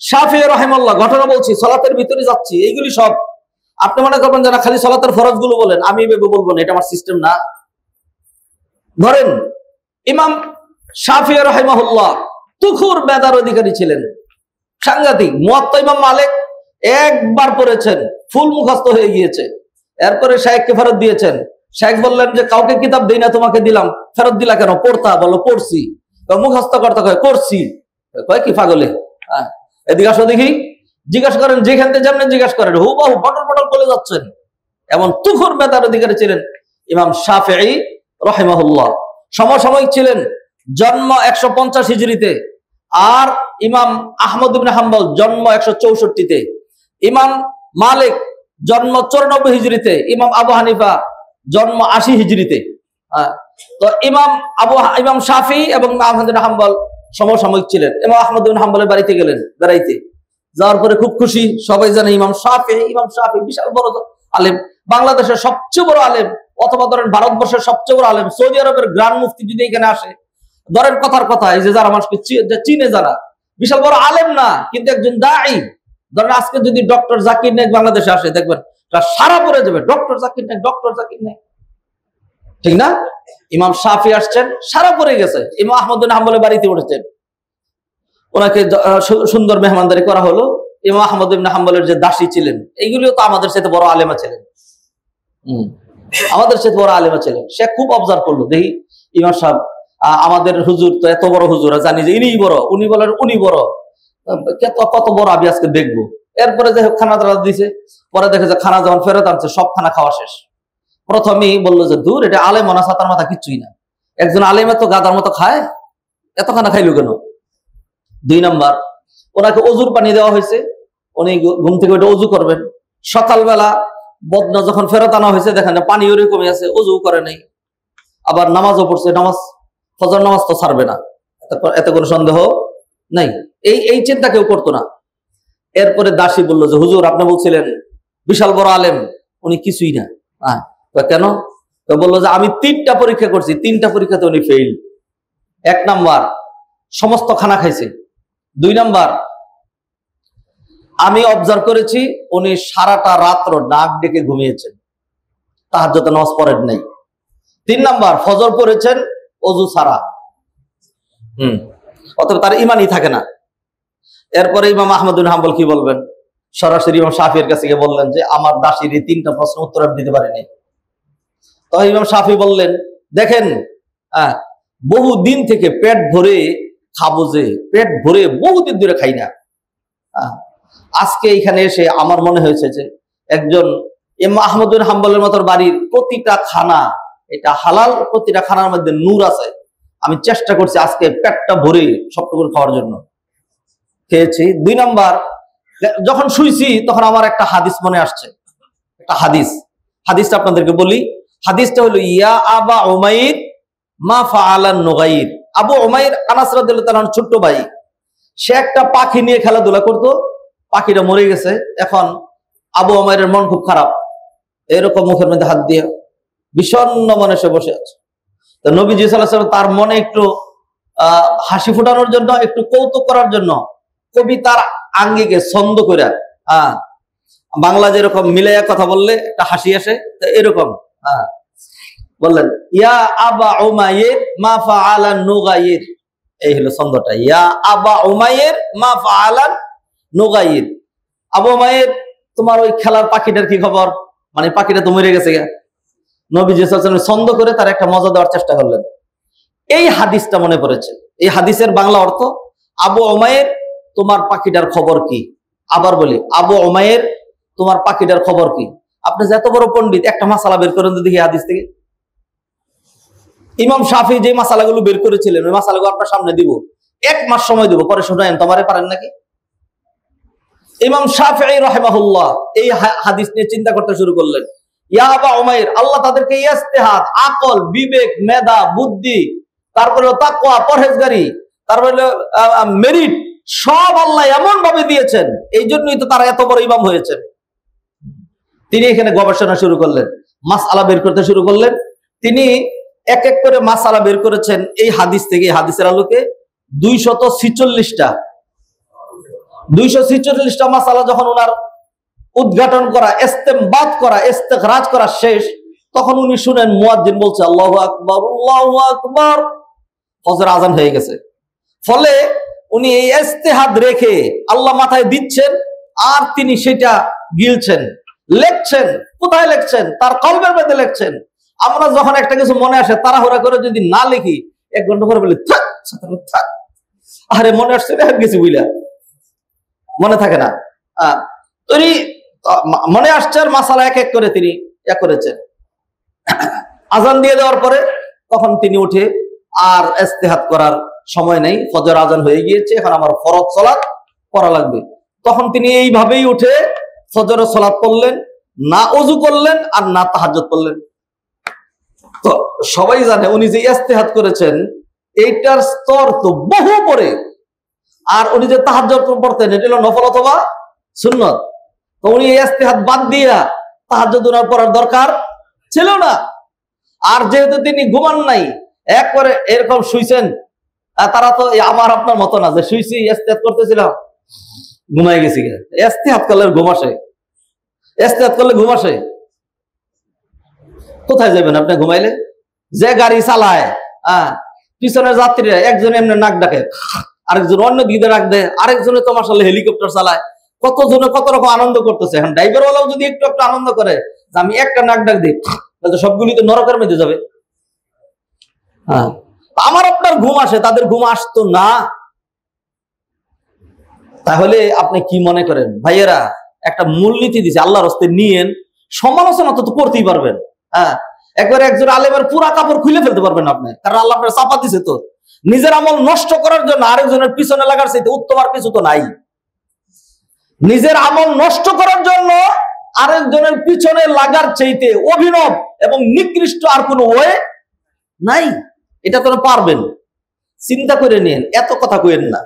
শাফিঈ রাহিমাহুল্লাহ, ঘটনা বলছি, সালাতের ভিতরে যাচ্ছি, এইগুলি সব আপনি মনে করবেন যে না খালি সালাতের ফরজ গুলো বলেন, আমি এভাবে বলবো না, এটা আমার সিস্টেম না। ধরেন ইমাম শাফিঈ রাহিমাহুল্লাহ তুখুর মেধার অধিকারী ছিলেন, সাংঘাতিক। মুয়াত্তা ইমাম মালিক একবার পড়েছেন, ফুল মুখস্থ হয়ে গিয়েছে। এরপরে শাইখকে ফেরত দিয়েছেন। শাইখ বললেন যে কাউকে কিতাব দেই না, তোমাকে দিলাম, ফেরত দিলা কেন? পড়তা, বলো পড়ছি। মুখস্থ করতে কয় করছি, কয় কি পাগলে, এদিকে আসো দেখি, জিজ্ঞাসা করেন, যেখান থেকে যেমন জিজ্ঞাসা করেন, হুবাহু পটল পটল করে যাচ্ছেন। এমন তুখুর মেধার অধিকারী ছিলেন ইমাম শাফিঈ রাহিমাহুল্লাহ। সমসাময়িক ছিলেন, জন্ম 150 হিজরিতে, আর ইমাম আহমদ ইবনে হাম্বল জন্ম 164-তে, ইমাম মালিক জন্ম 94 হিজরিতে, ইমাম আবু হানিফা জন্ম 80 হিজরিতে। তো ইমাম শাফিঈ এবং আহমদ ইবনে হাম্বল সমসাময়িক ছিলেন। ইমাম আহমদ ইবনে হাম্বলের বাড়িতে গেলেন বেড়াইতে, যাওয়ার পরে খুব খুশি, সবাই জানে ইমাম শাফিঈ বিশাল বড় আলেম, বাংলাদেশের সবচেয়ে বড় আলেম, অথবা ধরেন ভারতবর্ষের সবচেয়ে বড় আলেম। সৌদি আরবের গ্র্যান্ড মুফতি যদি এখানে আসে, ধরেন কথার কথা, এই যে যারা মানুষকে চিনে, যারা বিশাল বড় আলেম না কিন্তু একজন দাঈ, ধরেন আজকে যদি ডক্টর জাকির নায়েক বাংলাদেশে আসে, দেখবেন সারা পড়ে যাবে, ডক্টর জাকির নায়েক, ঠিক না? ইমাম শাফিঈ আসছেন, সারা পড়ে গেছে। ইমাম আহমদ ইবনে হাম্বলের বাড়িতে উঠেছেন, ওনাকে সুন্দর মেহমানদারি করা হলো। ইমাম আহমদ ইবনে হাম্বলের যে দাসী ছিলেন, এইগুলিও তো আমাদের সাথে বড় আলেমা ছিলেন, আমাদের সাথে বড় আলেমা ছিলেন। সে খুব অবজার্ভ করলো, দেখি ইমাম সাহেব, আমাদের হুজুর তো এত বড় হুজুর, জানি যে ইনিই বড়, উনি বলেন উনি বড়, কত বড় আমি আজকে দেখবো। এরপরে যে খানা দাওয়া দিছে, পরে দেখে যে খানা যখন ফেরত আনছে, সব খানা খাওয়া শেষ। প্রথমেই বললো যে দূর, এটা আলেম না, ছাতার মাথা কিচ্ছুই না, একজন আলেমে তো গাদার মতো খায়, এত খানা খাইলো কেন? 2 নাম্বার, ওনাকে অজুর পানি দেওয়া হয়েছে, উনি ঘুম থেকে ওইটা অজু করবেন। সকালবেলা বদনা যখন ফেরত আনা হয়েছে, দেখেন পানি ওরকমই আছে, অজু করে নাই, আবার নামাজও পড়ছে, ফজর নামাজ তো ছাড়বে না, এতে কোনো সন্দেহ নাই। এই চিন্তা কেউ করতো না। এরপরে দাসী বললো যে হুজুর, আপনি বলছিলেন বিশাল বড় আলেম, উনি কিছুই না। কেন? বললো যে আমি 3টা পরীক্ষা করছি, 3টা পরীক্ষাতে উনি ফেইল। 1 নাম্বার, সমস্ত খানা খাইছে। 2 নাম্বার, আমি অবজার্ভ করেছি উনি সারাটা রাত্র নাক ডেকে ঘুমিয়েছেন, তাহাজ্জুদ নামাজ পড়েন নাই। 3 নাম্বার, ফজর পড়েছেন অজু ছাড়া, অথবা তার ইমানই থাকে না। এরপরে ইমাম আহমদ ইবনে হাম্বল কি বলবেন? সরাসরি ইমাম শাফিঈর কাছে গিয়ে বললেন যে আমার দাসীর এই 3টা প্রশ্ন উত্তর আমি দিতে পারিনি। তো ইমাম শাফিঈ বললেন, দেখেন, বহু দিন থেকে পেট ভরে খাবো, যে পেট ভরে বহুদিন ধরে খাই না, আজকে এখানে এসে আমার মনে হয়েছে যে একজন ইমাম আহমদ বিন হাম্বলের মতো বাড়ির প্রতিটা খানা এটা হালাল, প্রতিটা খানার মধ্যে নূর আছে। আমি চেষ্টা করছি আজকে পেটটা ভরে সবটুকু খাওয়ার জন্য, খেয়েছি। 2 নাম্বার, যখন শুইছি তখন আমার একটা হাদিস মনে আসছে, একটা হাদিসটা আপনাদেরকে বলি। হাদিসটা হলো ইয়া আবা উমাইর মা ফাআলান নুগাইর। আবু উমাইর আনাস রাদিয়াল্লাহু তাআলার ছোট্ট ভাই, সে একটা পাখি নিয়ে খেলাধুলা করতো, পাখিটা মরে গেছে। এখন আবু উমাইরের মন খুব খারাপ, এরকম মুখের মধ্যে হাত দিয়ে বিষণ্ণ মনে সে বসে আছে। তো নবীজি সাল্লাল্লাহু আলাইহি ওয়াসাল্লাম তার মনে একটু হাসি ফোটানোর জন্য, একটু কৌতুক করার জন্য কবিতার আঙ্গিকে ছন্দ করে, বাংলা যেরকম মিলাইয়া কথা বললে একটা হাসি আসে, এরকম বললেন ইয়া আবা উমাইর মা ফাআলান নুগাইর। এই হলো ছন্দটা, ইয়া আবা উমাইর মা ফাআলান নুগাইর। আবু উমাইর, তোমার ওই খেলার পাখিটার কি খবর? মানে পাখিটা তো মরে গেছে। নবীজি সাল্লাল্লাহু আলাইহি ওয়াসাল্লাম ছন্দ করে তার একটা মজা দেওয়ার চেষ্টা করলেন। এই হাদিসটা মনে পড়েছে। এই হাদিসের বাংলা অর্থ, আবু উমাইর তোমার পাখিটার খবর কি? আবার বলি, আবু উমাইর তোমার পাখিটার খবর কি? আপনি যে এত বড় পণ্ডিত, একটা মাসালা বের করেন তো দেখি হাদিস থেকে। ইমাম শাফিঈ যে মাসালাগুলো বের করেছিলেন, ওই মাসালাগুলো আপনার সামনে দিব, 1 মাস সময় দিব, পরে শুনায়েন, তোমারে পারেন নাকি? ইমাম শাফিঈ রাহিমাহুল্লাহ এই হাদিস নিয়ে চিন্তা করতে শুরু করলেন। ইয়া আবা উমাইর, আল্লাহ তাদেরকে ইস্তেহাদ, আকল, বিবেক, মেধা, বুদ্ধি, তারপরে তাকওয়া, পরহেজগারি, তারপরে মেরিট, সব আল্লাহ এমন ভাবে দিয়েছেন। এই জন্যই তো তারা এত বড় ইমাম হয়েছেন। তিনি এখানে গবেষণা শুরু করলেন, মাসআলা বের করতে শুরু করলেন। তিনি এক এক করে মাসআলা বের করেছেন এই হাদিস থেকে। হাদিসের আলোকে 246টা মাসআলা যখন ওনার উদ্ঘাটন করা, ইস্তেমবাত করা, ইস্তেখরাজ করা শেষ, তখন উনি শুনেন মুয়াজ্জিন বলছে আল্লাহু আকবার, আল্লাহু আকবার, ফজর আজান হয়ে গেছে। ফলে উনি এই ইস্তেহাদ রেখে আল্লাহ মাথায় দিচ্ছেন, আর তিনি সেটা গিলছেন, লেখছেন। কোথায় লেখছেন? তার কলবের মধ্যে লেখছেন। আমরা যখন একটা কিছু মনে আসে তাড়াহুড়া করে যদি না লিখি, 1 ঘন্টা পরে বলি থাক, আরে মনে আসছে না কিছু, বুঝলা, মনে থাকে না। তিনি মনে আসছে, মাসালা এক এক করে তিনি করেছেন। আজান দিয়ে দেওয়ার পরে তখন তিনি উঠে, আর ইস্তেহাদ করার সময় নেই, ফজর আজান হয়ে গিয়েছে, এখন আমার ফরজ সালাত পড়া লাগবে। তখন তিনি এইভাবেই উঠে ফজরের সালাত পড়লেন, না ওযু করলেন আর না তাহাজ্জুদ পড়লেন। তো সবাই জানে উনি যে ইস্তেহাদ করেছেন এইটার স্তর তো বহু পরে। আর উনি যে তাহাজ্জুদ পড়তেন এটা হলো নফল অথবা সুন্নত। তো উনি ইস্তেহাদ বাদ দিয়া তাহাজ্জুদ পড়ার দরকার ছিল না। আর যেহেতু তিনি ঘুমান নাই, একবারে এরকম শুইছেন, তারা তো আমার আপনার মতো না যে শুইছি ইস্তেহাদ করতেছিলাম ঘুমাই গেছি। ইস্তেহাদ করলে ঘুম আসে, ইস্তেহাদ করলে ঘুম আসে। কোথায় যাবেন আপনি ঘুমাইলে? যে গাড়ি চালায়, পিছনের যাত্রীরা একজন এমনি নাক ডাকে, আরেকজন অন্য দিকে ডাক দেয়, আরেকজনে তো মাশাআল্লাহ হেলিকপ্টার চালায়, কতজনে কত রকম আনন্দ করতেছে। এখন ড্রাইভার ওয়ালাও যদি একটু একটু আনন্দ করে যে আমি একটা নাক ডাক দিই, তাহলে সবগুলি তো নরকের মধ্যে যাবে। আমার আপনার ঘুম আসে, তাদের ঘুম আসতো না। তাহলে আপনি কি মনে করেন ভাইয়েরা? একটা মূলনীতি দিছে, আল্লাহর রাস্তে নিয়েন, সমালোচনা তো করতেই পারবেন। একবার একজন আলেমের পুরা কাপড় খুলে ফেলতে পারবেন আপনি, কারণ আল্লাহ আপনার চাপা দিছে। তো নিজের আমল নষ্ট করার জন্য আরেকজনের পিছনে লাগার চাইতে উত্তম আর কিছু তো নাই। নিজের আমল নষ্ট করার জন্য আরেকজনের পিছনে লাগার চাইতে অভিনব এবং নিকৃষ্ট আর কোনো ওয়ে নাই। এটা তো পারবেন, চিন্তা করে নিন, এত কথা কইেন না।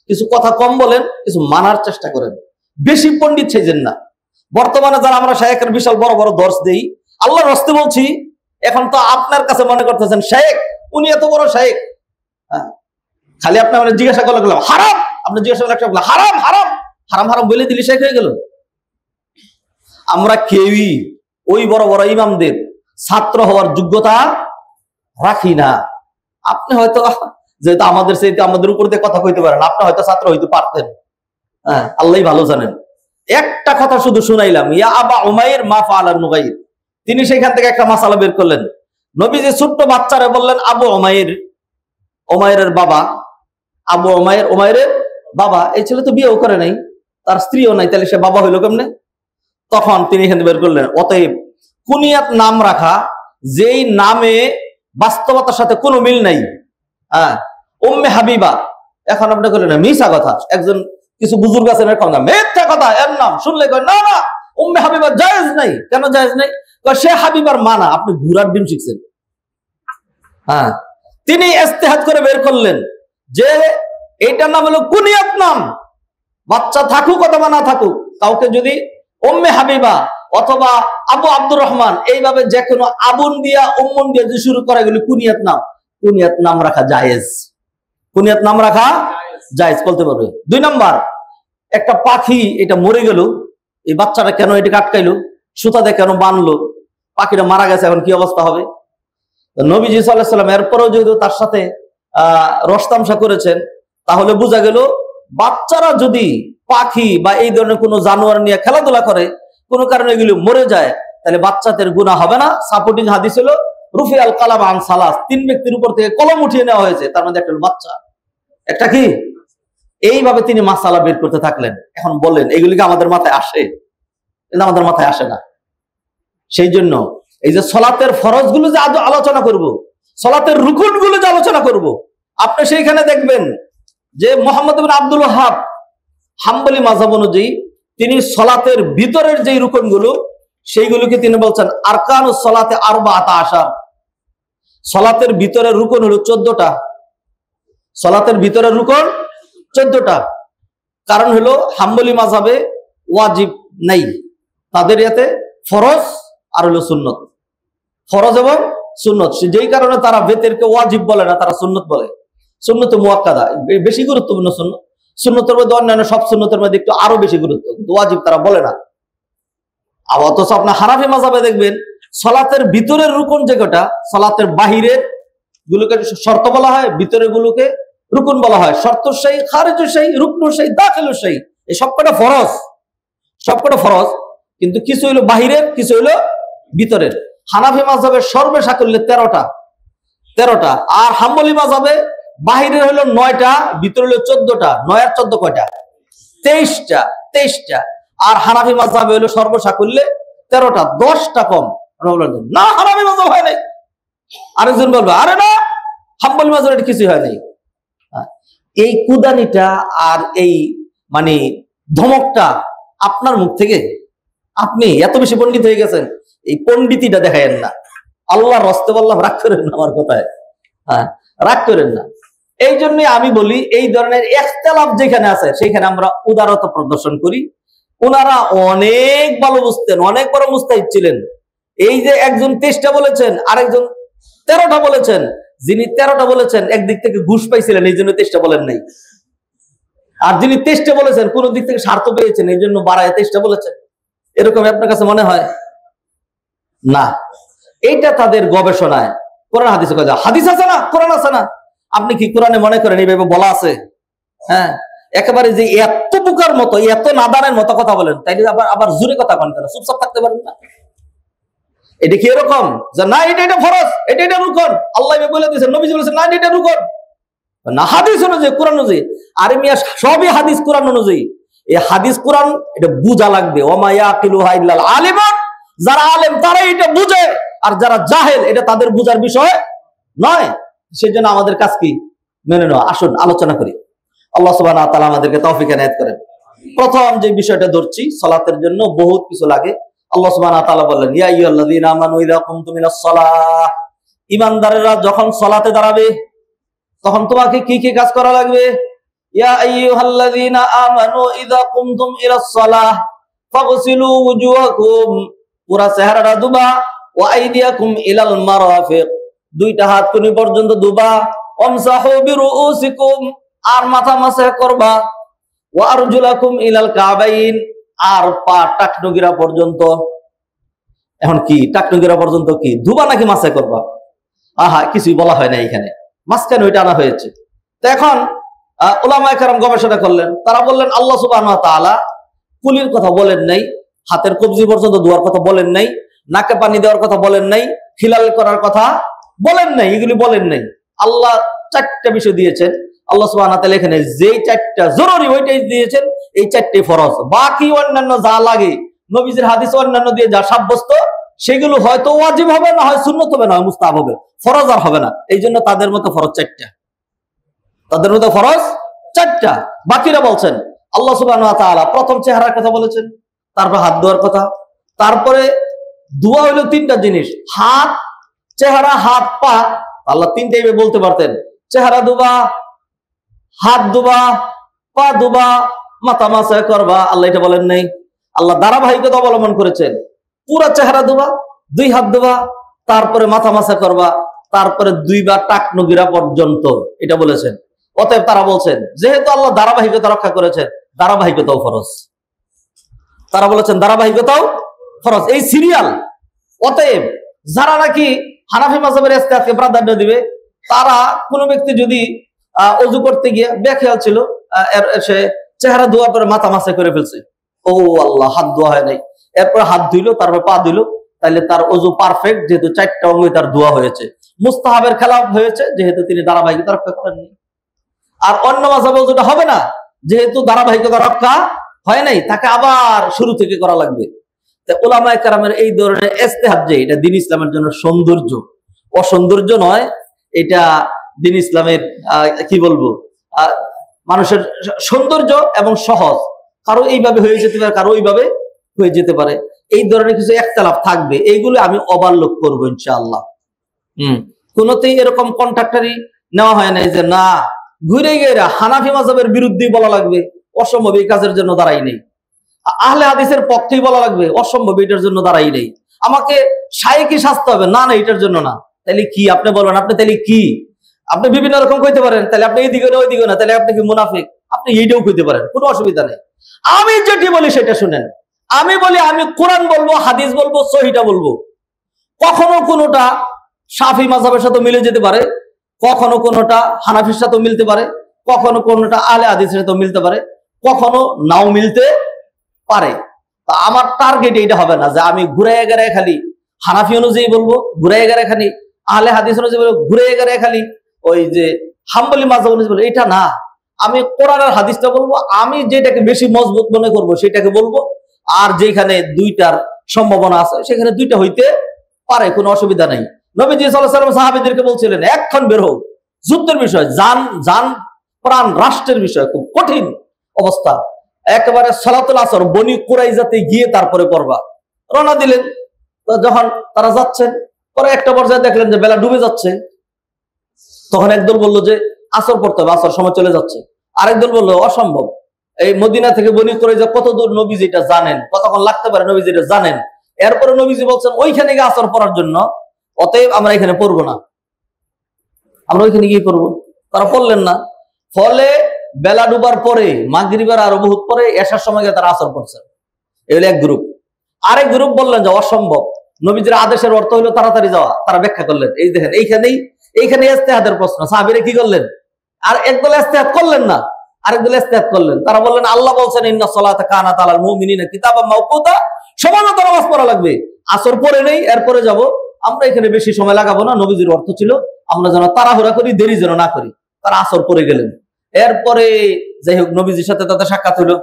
কিছু কথা কম বলেন, কিছু মানার চেষ্টা করেন, বেশি পণ্ডিত চাইছেন না। বর্তমানে যারা আমরা শায়েখের বিশাল বড় বড় দর্শ দেই, আল্লাহর রাস্তে বলছি, এখন তো আপনার কাছে মনে করতেছেন শায়েখ, উনি এত বড় শায়েখ। খালি আপনি আমরা জিজ্ঞাসা করলে গেলাম হারাম, আপনি জিজ্ঞাসা করলে হারাম হারাম হারাম হারাম বলে দিলি শায়েখ হয়ে গেল। আমরা কেউই ওই বড় বড় ইমামদের ছাত্র হওয়ার যোগ্যতা রাখি না। আপনি হয়তো যেহেতু আমাদের সাথে আমাদের উপর দিয়ে কথা কইতে পারেন, আপনি হয়তো ছাত্র হইতে পারতেন, আল্লাহই ভালো জানেন। একটা কথা শুধু শুনাইলাম, ইয়া আবা উমাইর মা ফাআলা নুগাইর। তিনি সেখান থেকে একটা মাসালা বের করলেন। নবীজি ছোট্ট বাচ্চারে বললেন আবু উমাইর, উমাইরের বাবা আবু উমাইর, উমাইরের বাবা। এই ছেলে তো বিয়েও করে নাই, তার স্ত্রীও নাই, তাহলে সে বাবা হইল কেমনে? তখন তিনি এখানে বের করলেন, অতএব কুনিয়াত নাম রাখা যেই নামে বাস্তবতার সাথে কোনো মিল নাই। উম্মে হাবিবা, এখন আপনি করলেন মিশা কথা। একজন কিছু বুজুর্গ আছেন এরকম না, মিথ্যা কথা, এর নাম শুনলে কয় না না উম্মে হাবিবা জায়েজ নাই। কেন জায়েজ নাই? সে হাবিবার মানা, আপনি ঘুরার ডিম শিখছেন। তিনি ইস্তেহাদ করে বের করলেন যে এইটার নাম হলো কুনিয়াত নাম। বাচ্চা থাকুক অথবা না থাকুক, কাউকে যদি উম্মে হাবিবা অথবা আবু আব্দুর রহমান এইভাবে যে কোনো আবুন দিয়া উম্মুন দিয়া যে শুরু করা গেল কুনিয়াত নাম, কুনিয়াত নাম রাখা জায়েজ, কুনিয়াত নাম রাখা জায়েজ বলতে পারবে। 2 নাম্বার, একটা পাখি এটা মরে গেল, এই বাচ্চাটা কেন এটাকে আটকাইলো, সুতা দিয়ে কেন বানলো, পাখিটা মারা গেছে, এখন কি অবস্থা হবে? নবীজি সাল্লাল্লাহু আলাইহি ওয়াসাল্লাম এরপরেও যেহেতু তার সাথে রসতামশা করেছেন, তাহলে বোঝা গেল বাচ্চারা যদি পাখি বা এই ধরনের কোনো জানোয়ার নিয়ে খেলাধুলা করে, কোনো কারণে এগুলো মরে যায়, তাহলে বাচ্চাদের গুনাহ হবে না। সাপোর্টিং হাদিস হলো রুফি আল কালাম আন সালাস, 3 ব্যক্তির উপর থেকে কলম উঠিয়ে নেওয়া হয়েছে, তার মধ্যে একটা বাচ্চা, একটা কি। এইভাবে তিনি মাসালা বের করতে থাকলেন। এখন বলেন এগুলিকে আমাদের মাথায় আসে? আমাদের মাথায় আসে না। সেই জন্য এই যে সলাতের ফরজগুলো যে আজ আলোচনা করব, সলাতের রুকুনগুলো যে আলোচনা করব, আপনি সেইখানে দেখবেন যে মুহাম্মদ ইবনে আব্দুল ওয়াহাব হাম্বলি মাযহাব অনুযায়ী তিনি সলাতের ভিতরের যে রুকুনগুলো সেইগুলোকে তিনি বলছেন আরকানুস সলাতে 14। সলাতের ভিতরে রুকন হলো 14টা। সলাতের ভিতরে রুকন 14টা। কারণ হলো হাম্বলি মাযহাবে ওয়াজিব নাই, তাদের এতে ফরজ আর হলো সুন্নত, ফরজ এবং সুন্নত। যেই কারণে তারা বেতেরকে ওয়াজিব বলে না, তারা সুন্নত বলে। সুন্নত মুআক্কাদা বেশি গুরুত্বপূর্ণ সুন্নত, সুন্নতের মধ্যে অন্যান্য সব সুন্নতের মধ্যে একটু আরো বেশি গুরুত্ব, ওয়াজিব তারা বলে না। আর অথচ আপনার হানাফি মাযহাবে দেখবেন সলাতের ভিতরের রুকন যে কটা, সলাতের বাহিরের গুলোকে শর্ত বলা হয়, ভিতরের গুলোকে রুকন বলা হয়। শর্ত সেই, খারিজ সেই, রুকন সেই, দাখিল সেই, এই সবকটা ফরজ, সবকটা ফরজ। কিন্তু কিছু হইলো বাহিরের, কিছু হইলো ভিতরের। হানাফি মাযহাবের সর্বসাকুল্যে 13টা, আর হাম্বলি মাযহাবে বাহিরের হলো 9টা, ভিতরে হলো 14টা। 9 আর 14 কয়টা? 23টা। আর হানাফি মাযহাবে হলো সর্বসাকুল্যে 13টা, 10টা কম। না, হানাফি মাযহাব হয় নাই। আরেকজন বলবে আরে না, হাম্বলি মাযহাবে এটা কিছু হয় নাই। এই কুদানিটা আর এই মানে ধমকটা আপনার মুখ থেকে, আপনি এত বেশি পণ্ডিত হয়ে গেছেন, এই পণ্ডিতিটা দেখায়েন না। আল্লাহর রাস্তে বললাম, রাগ করেন না আমার কথায়, হ্যাঁ রাগ করেন না। এই জন্যই আমি বলি, এই ধরনের ইখতিলাফ যেখানে আছে সেখানে আমরা উদারতা প্রদর্শন করি। ওনারা অনেক ভালো বুঝতেন, অনেক বড় মুস্তাহিদ ছিলেন। এই যে একজন 23টা বলেছেন, আরেকজন 13টা বলেছেন। যিনি 13টা বলেছেন একদিক থেকে ঘুষ পাইছিলেন, এই জন্য 23টা বলেন নাই। আর যিনি 23টা বলেছেন কোন দিক থেকে স্বার্থ পেয়েছেন, এই জন্য বাড়ায় 23টা বলেছেন। এরকম আপনার কাছে মনে হয় না? এইটা তাদের গবেষণায়, কোরআন হাদিসে কথা, হাদিস আছে না, কোরআন আছে না। আপনি কি কোরআনে মনে করেন এইভাবে বলা আছে? হ্যাঁ, একেবারে যে এত বোকার মতো, এত নাদানের মতো কথা বলেন, তাইলে আবার জোরে কথা কন কেন? চুপচাপ থাকতে পারেন না? এটা কি এরকম যে না এটা ফরজ, এটা রুকন? আল্লাহ বলে দিয়েছেন, নবীজি বলেছেন না এটা রুকন, না হাদিস অনুযায়ী, কোরআন অনুযায়ী। আরে মিয়া, সবই হাদিস কোরআন অনুযায়ী। এই হাদিস কোরআন এটা বুঝা লাগবে। ওমা ইয়াকিলুহা ইল্লাল আলিমুন, যারা আলেম তারাই এটা বুঝে, আর যারা জাহেল এটা তাদের বুঝার বিষয় নয়। সেজন্য আমাদের কাজ কি? মেনে নেওয়া। আসুন আলোচনা করি। আল্লাহ সুবহানাহু ওয়া তাআলা আমাদেরকে তৌফিক এনায়েত করেন। প্রথম যে বিষয়টা ধরছি, সালাতের জন্য বহুত কিছু লাগে। আল্লাহ সুবহানাহু ওয়া তাআলা বললেন, ইয়া আইয়ুহাল্লাযীনা আমানু ইযা কুমতুম ইলাস সালাহ, ঈমানদারেরা যখন সালাতে দাঁড়াবে তখন তোমাকে কি কি কাজ করা লাগবে? ইয়া আইয়ুহাল্লাযীনা আমানু ইযা কুমতুম ইলাস সালাহ ফাগসিলু ওয়ুজুহাকুম, পুরা চেহারাটা ধুবা, ওয়া আইদিয়াকুম ইলাল মারাফিক, দুইটা হাত কোনি পর্যন্ত ধুবা, ওয়ামসাহু বিরুউসিকুম, আর মাথা মাসাহ করবা, ওয়া আরজুলাকুম ইলাল কাবাইন, আর পা টাকনুগিরা পর্যন্ত। এখন কি টাকনুগিরা পর্যন্ত কি ধুবা নাকি মাসাহ করবা? আহা, কিছুই বলা হয় না এখানে, মাঝখানে ওইটা আনা হয়েছে। তো এখন উলামায়ে কেরাম গবেষণা করলেন, তারা বললেন আল্লাহ সুবহানাহু ওয়া তাআলা কুলির কথা বলেন নাই, হাতের কবজি পর্যন্ত ধোয়ার কথা বলেন নাই, নাকে পানি দেওয়ার কথা বলেন নাই, খিলাল করার কথা বলেন নাই, এগুলি বলেন নাই। আল্লাহ 4টা বিষয় দিয়েছেন। আল্লাহ সুবহানাহু ওয়া তাআলা এখানে যেই 4টা জরুরি ওইটাই দিয়েছেন, এই 4টি ফরজ। বাকি অন্যান্য যা লাগে, নবীজির হাদিস অন্যান্য দিয়ে যা সাব্যস্ত, সেগুলো হয়তো ওয়াজিব হবে, না হয় সুন্নত হবে, না হয় মুস্তাহাব হবে, ফরজ আর হবে না। এই জন্য তাদের মতো ফরজ 4টা, তাদের মতো ফরজ 4টা। বাকিরা বলছেন আল্লাহ সুবহানাহু ওয়া তাআলা প্রথম চেহারার কথা বলেছেন, তারপর হাত ধোয়ার কথা, তারপরে দোয়া হইলো 3টা জিনিস, হাত, চেহারা, হাত, পা। আল্লাহ 3টাই বলতে পারতেন, চেহারা ধোবা, হাত ধোবা, পা ধোবা, মাথা মাসাহ করবা। আল্লাহ এটা বলেন নাই। আল্লাহ ধারাবাহিকতা অবলম্বন করেছেন, পুরা চেহারা ধোবা, 2 হাত ধোবা, তারপরে মাথা মাসাহ করবা, তারপরে 2 বার টাকনুগিরা পর্যন্ত, এটা বলেছেন। অতএব তারা বলছেন যেহেতু আল্লাহ ধারাবাহিকতা রক্ষা করেছেন, ধারাবাহিকতাও ফরজ। তারা বলেছেন ধারাবাহিকতাও ফরজ, এই সিরিয়াল। অতএব যারা নাকি হানাফি মাযহাবের ইস্তেহাদকে প্রাধান্য দিবে, তারা কোনো ব্যক্তি যদি ওযু করতে গিয়ে বেখেয়াল ছিল, সে চেহারা ধোয়ার পরে মাথা মাসাহ করে ফেলছে, ও আল্লাহ হাত ধোয়া হয় নাই, এরপর হাত ধুইলো, তারপর পা ধুইলো, তাহলে তার ওযু পারফেক্ট, যেহেতু 4টা অঙ্গে তার ধোয়া হয়েছে। মুস্তাহাবের খেলাফ হয়েছে, যেহেতু তিনি ধারাবাহিকতা রক্ষা করেননি। আর অন্য মাযহাবে ওযুটা হবে না, যেহেতু ধারাবাহিকতা রক্ষা হয় নাই, তাকে আবার শুরু থেকে করা লাগবে। উলামায়ে কেরামের এই ধরনের ইজতিহাদ, যে এটা দ্বীন ইসলামের জন্য সৌন্দর্য, অসৌন্দর্য নয়, এটা দ্বীন ইসলামের কি বলবো, মানুষের সৌন্দর্য এবং সহজ। কারো এইভাবে হয়ে যেতে পারে, কারো ওইভাবে হয়ে যেতে পারে। এই ধরনের কিছু ইখতিলাফ থাকবে, এইগুলো আমি ওভারলুক করবো ইনশাআল্লাহ। কোনতেই এরকম কন্ট্রাক্টরি নেওয়া হয় নাই যে না ঘুরে গিয়ে হানাফি মাযহাবের বিরুদ্ধে বলা লাগবে, অসম্ভব, এই কাজের জন্য দাঁড়াই নেই। আহলে হাদিসের পক্ষেই বলা লাগবে, অসম্ভব, এটার জন্য দাঁড়াই নেই। আমাকে শাইখি সাজতে হবে, না না, এটার জন্য না। তাহলে কি আপনি বলবেন? আপনি তাহলে কি? আপনি বিভিন্ন রকম কইতে পারেন, তাহলে আপনি এইদিকে না ওইদিকে না, তাহলে আপনি কি মুনাফিক? আপনি এইটাও কইতে পারেন, কোনো অসুবিধা নেই। আমি যেটি বলি সেটা শুনেন। আমি বলি আমি কোরআন বলবো, হাদিস বলবো, সহিটা বলবো। কখনো কোনোটা শাফি মাযহাবের সাথে মিলে যেতে পারে, কখনো কোনোটা হানাফির সাথে মিলতে পারে, কখনো কোনোটা আহলে হাদিসের সাথে মিলতে পারে, কখনো নাও মিলতে পারে। তা আমার টার্গেট এটা হবে না যে আমি ঘুরাইয়া গেড়ায় খালি হানাফি অনুযায়ী বলবো, ঘুরাইয়া গেড়ায় খালি আহলে হাদিস অনুযায়ী বলবো, ঘুরাইয়া গেড়ায় খালি ওই যে হাম্বলি মাযহাব অনুযায়ী বলবো, এটা না। আমি কোরআন আর হাদিসটা বলবো, আমি যেটাকে বেশি মজবুত মনে করবো সেটাকে বলবো, আর যেখানে দুইটার সম্ভাবনা আছে সেখানে দুইটা হইতে পারে, কোনো অসুবিধা নাই। নবীজি সাল্লাল্লাহু আলাইহি ওয়াসাল্লাম সাহাবীদেরকে বলছিলেন, একক্ষণ বের হোক, যুদ্ধের বিষয়, জান প্রাণ রাষ্ট্রের বিষয়, খুব কঠিন অবস্থা, একেবারে সালাতুল আসর বনি কুরাইজাতে গিয়ে তারপরে পড়বা। রওনা দিলেন। তো যখন তারা যাচ্ছেন, পরে একটা পর্যায়ে দেখলেন যে বেলা ডুবে যাচ্ছে। তখন একদল বললো যে আসর পড়তে হবে, আসর সময় চলে যাচ্ছে। আরেক দল বললো অসম্ভব, এই মদিনা থেকে বনি কুরাইজা কত দূর নবীজি এটা জানেন, কতক্ষণ লাগতে পারে নবীজি এটা জানেন। এরপরে নবীজি বলছেন ওইখানে গিয়ে আসর পড়ার জন্য, অতএব আমরা এখানে পড়বো না, আমরা ওইখানে গিয়ে পড়বো। তারা পড়লেন না। ফলে বেলা ডুবার পরে, মাগরিবের আরো বহুত পরে, এশার সময় গিয়ে তারা আসর পড়ছেন। এই হলো এক গ্রুপ। আরেক গ্রুপ বললেন যে অসম্ভব, নবীজির আদেশের অর্থ হলো তাড়াতাড়ি যাওয়া। তারা ব্যাখ্যা করলেন, এই দেখেন এইখানে ইজতিহাদের প্রশ্ন। সাহাবীরা কি করলেন? আর একদল ইজতিহাদ করলেন না, আরেক দল ইজতিহাদ করলেন। তারা বললেন আল্লাহ বলছেন ইন্না সলাতা কানাত আলাল মুমিনিনা কিতাবাম মাওকুতা, সময় মতো নামাজ পড়া লাগবে। আসর পড়ে নেই, এরপরে যাব, আমরা এখানে বেশি সময় লাগাবো না। নবীজির অর্থ ছিল আমরা যেন তাড়াহুড়া করি, দেরি যেন না করি। তারা আসর পড়ে গেলেন। এরপরে যাই হোক, নবীজির সাথে তাদের সাক্ষাৎ হলো।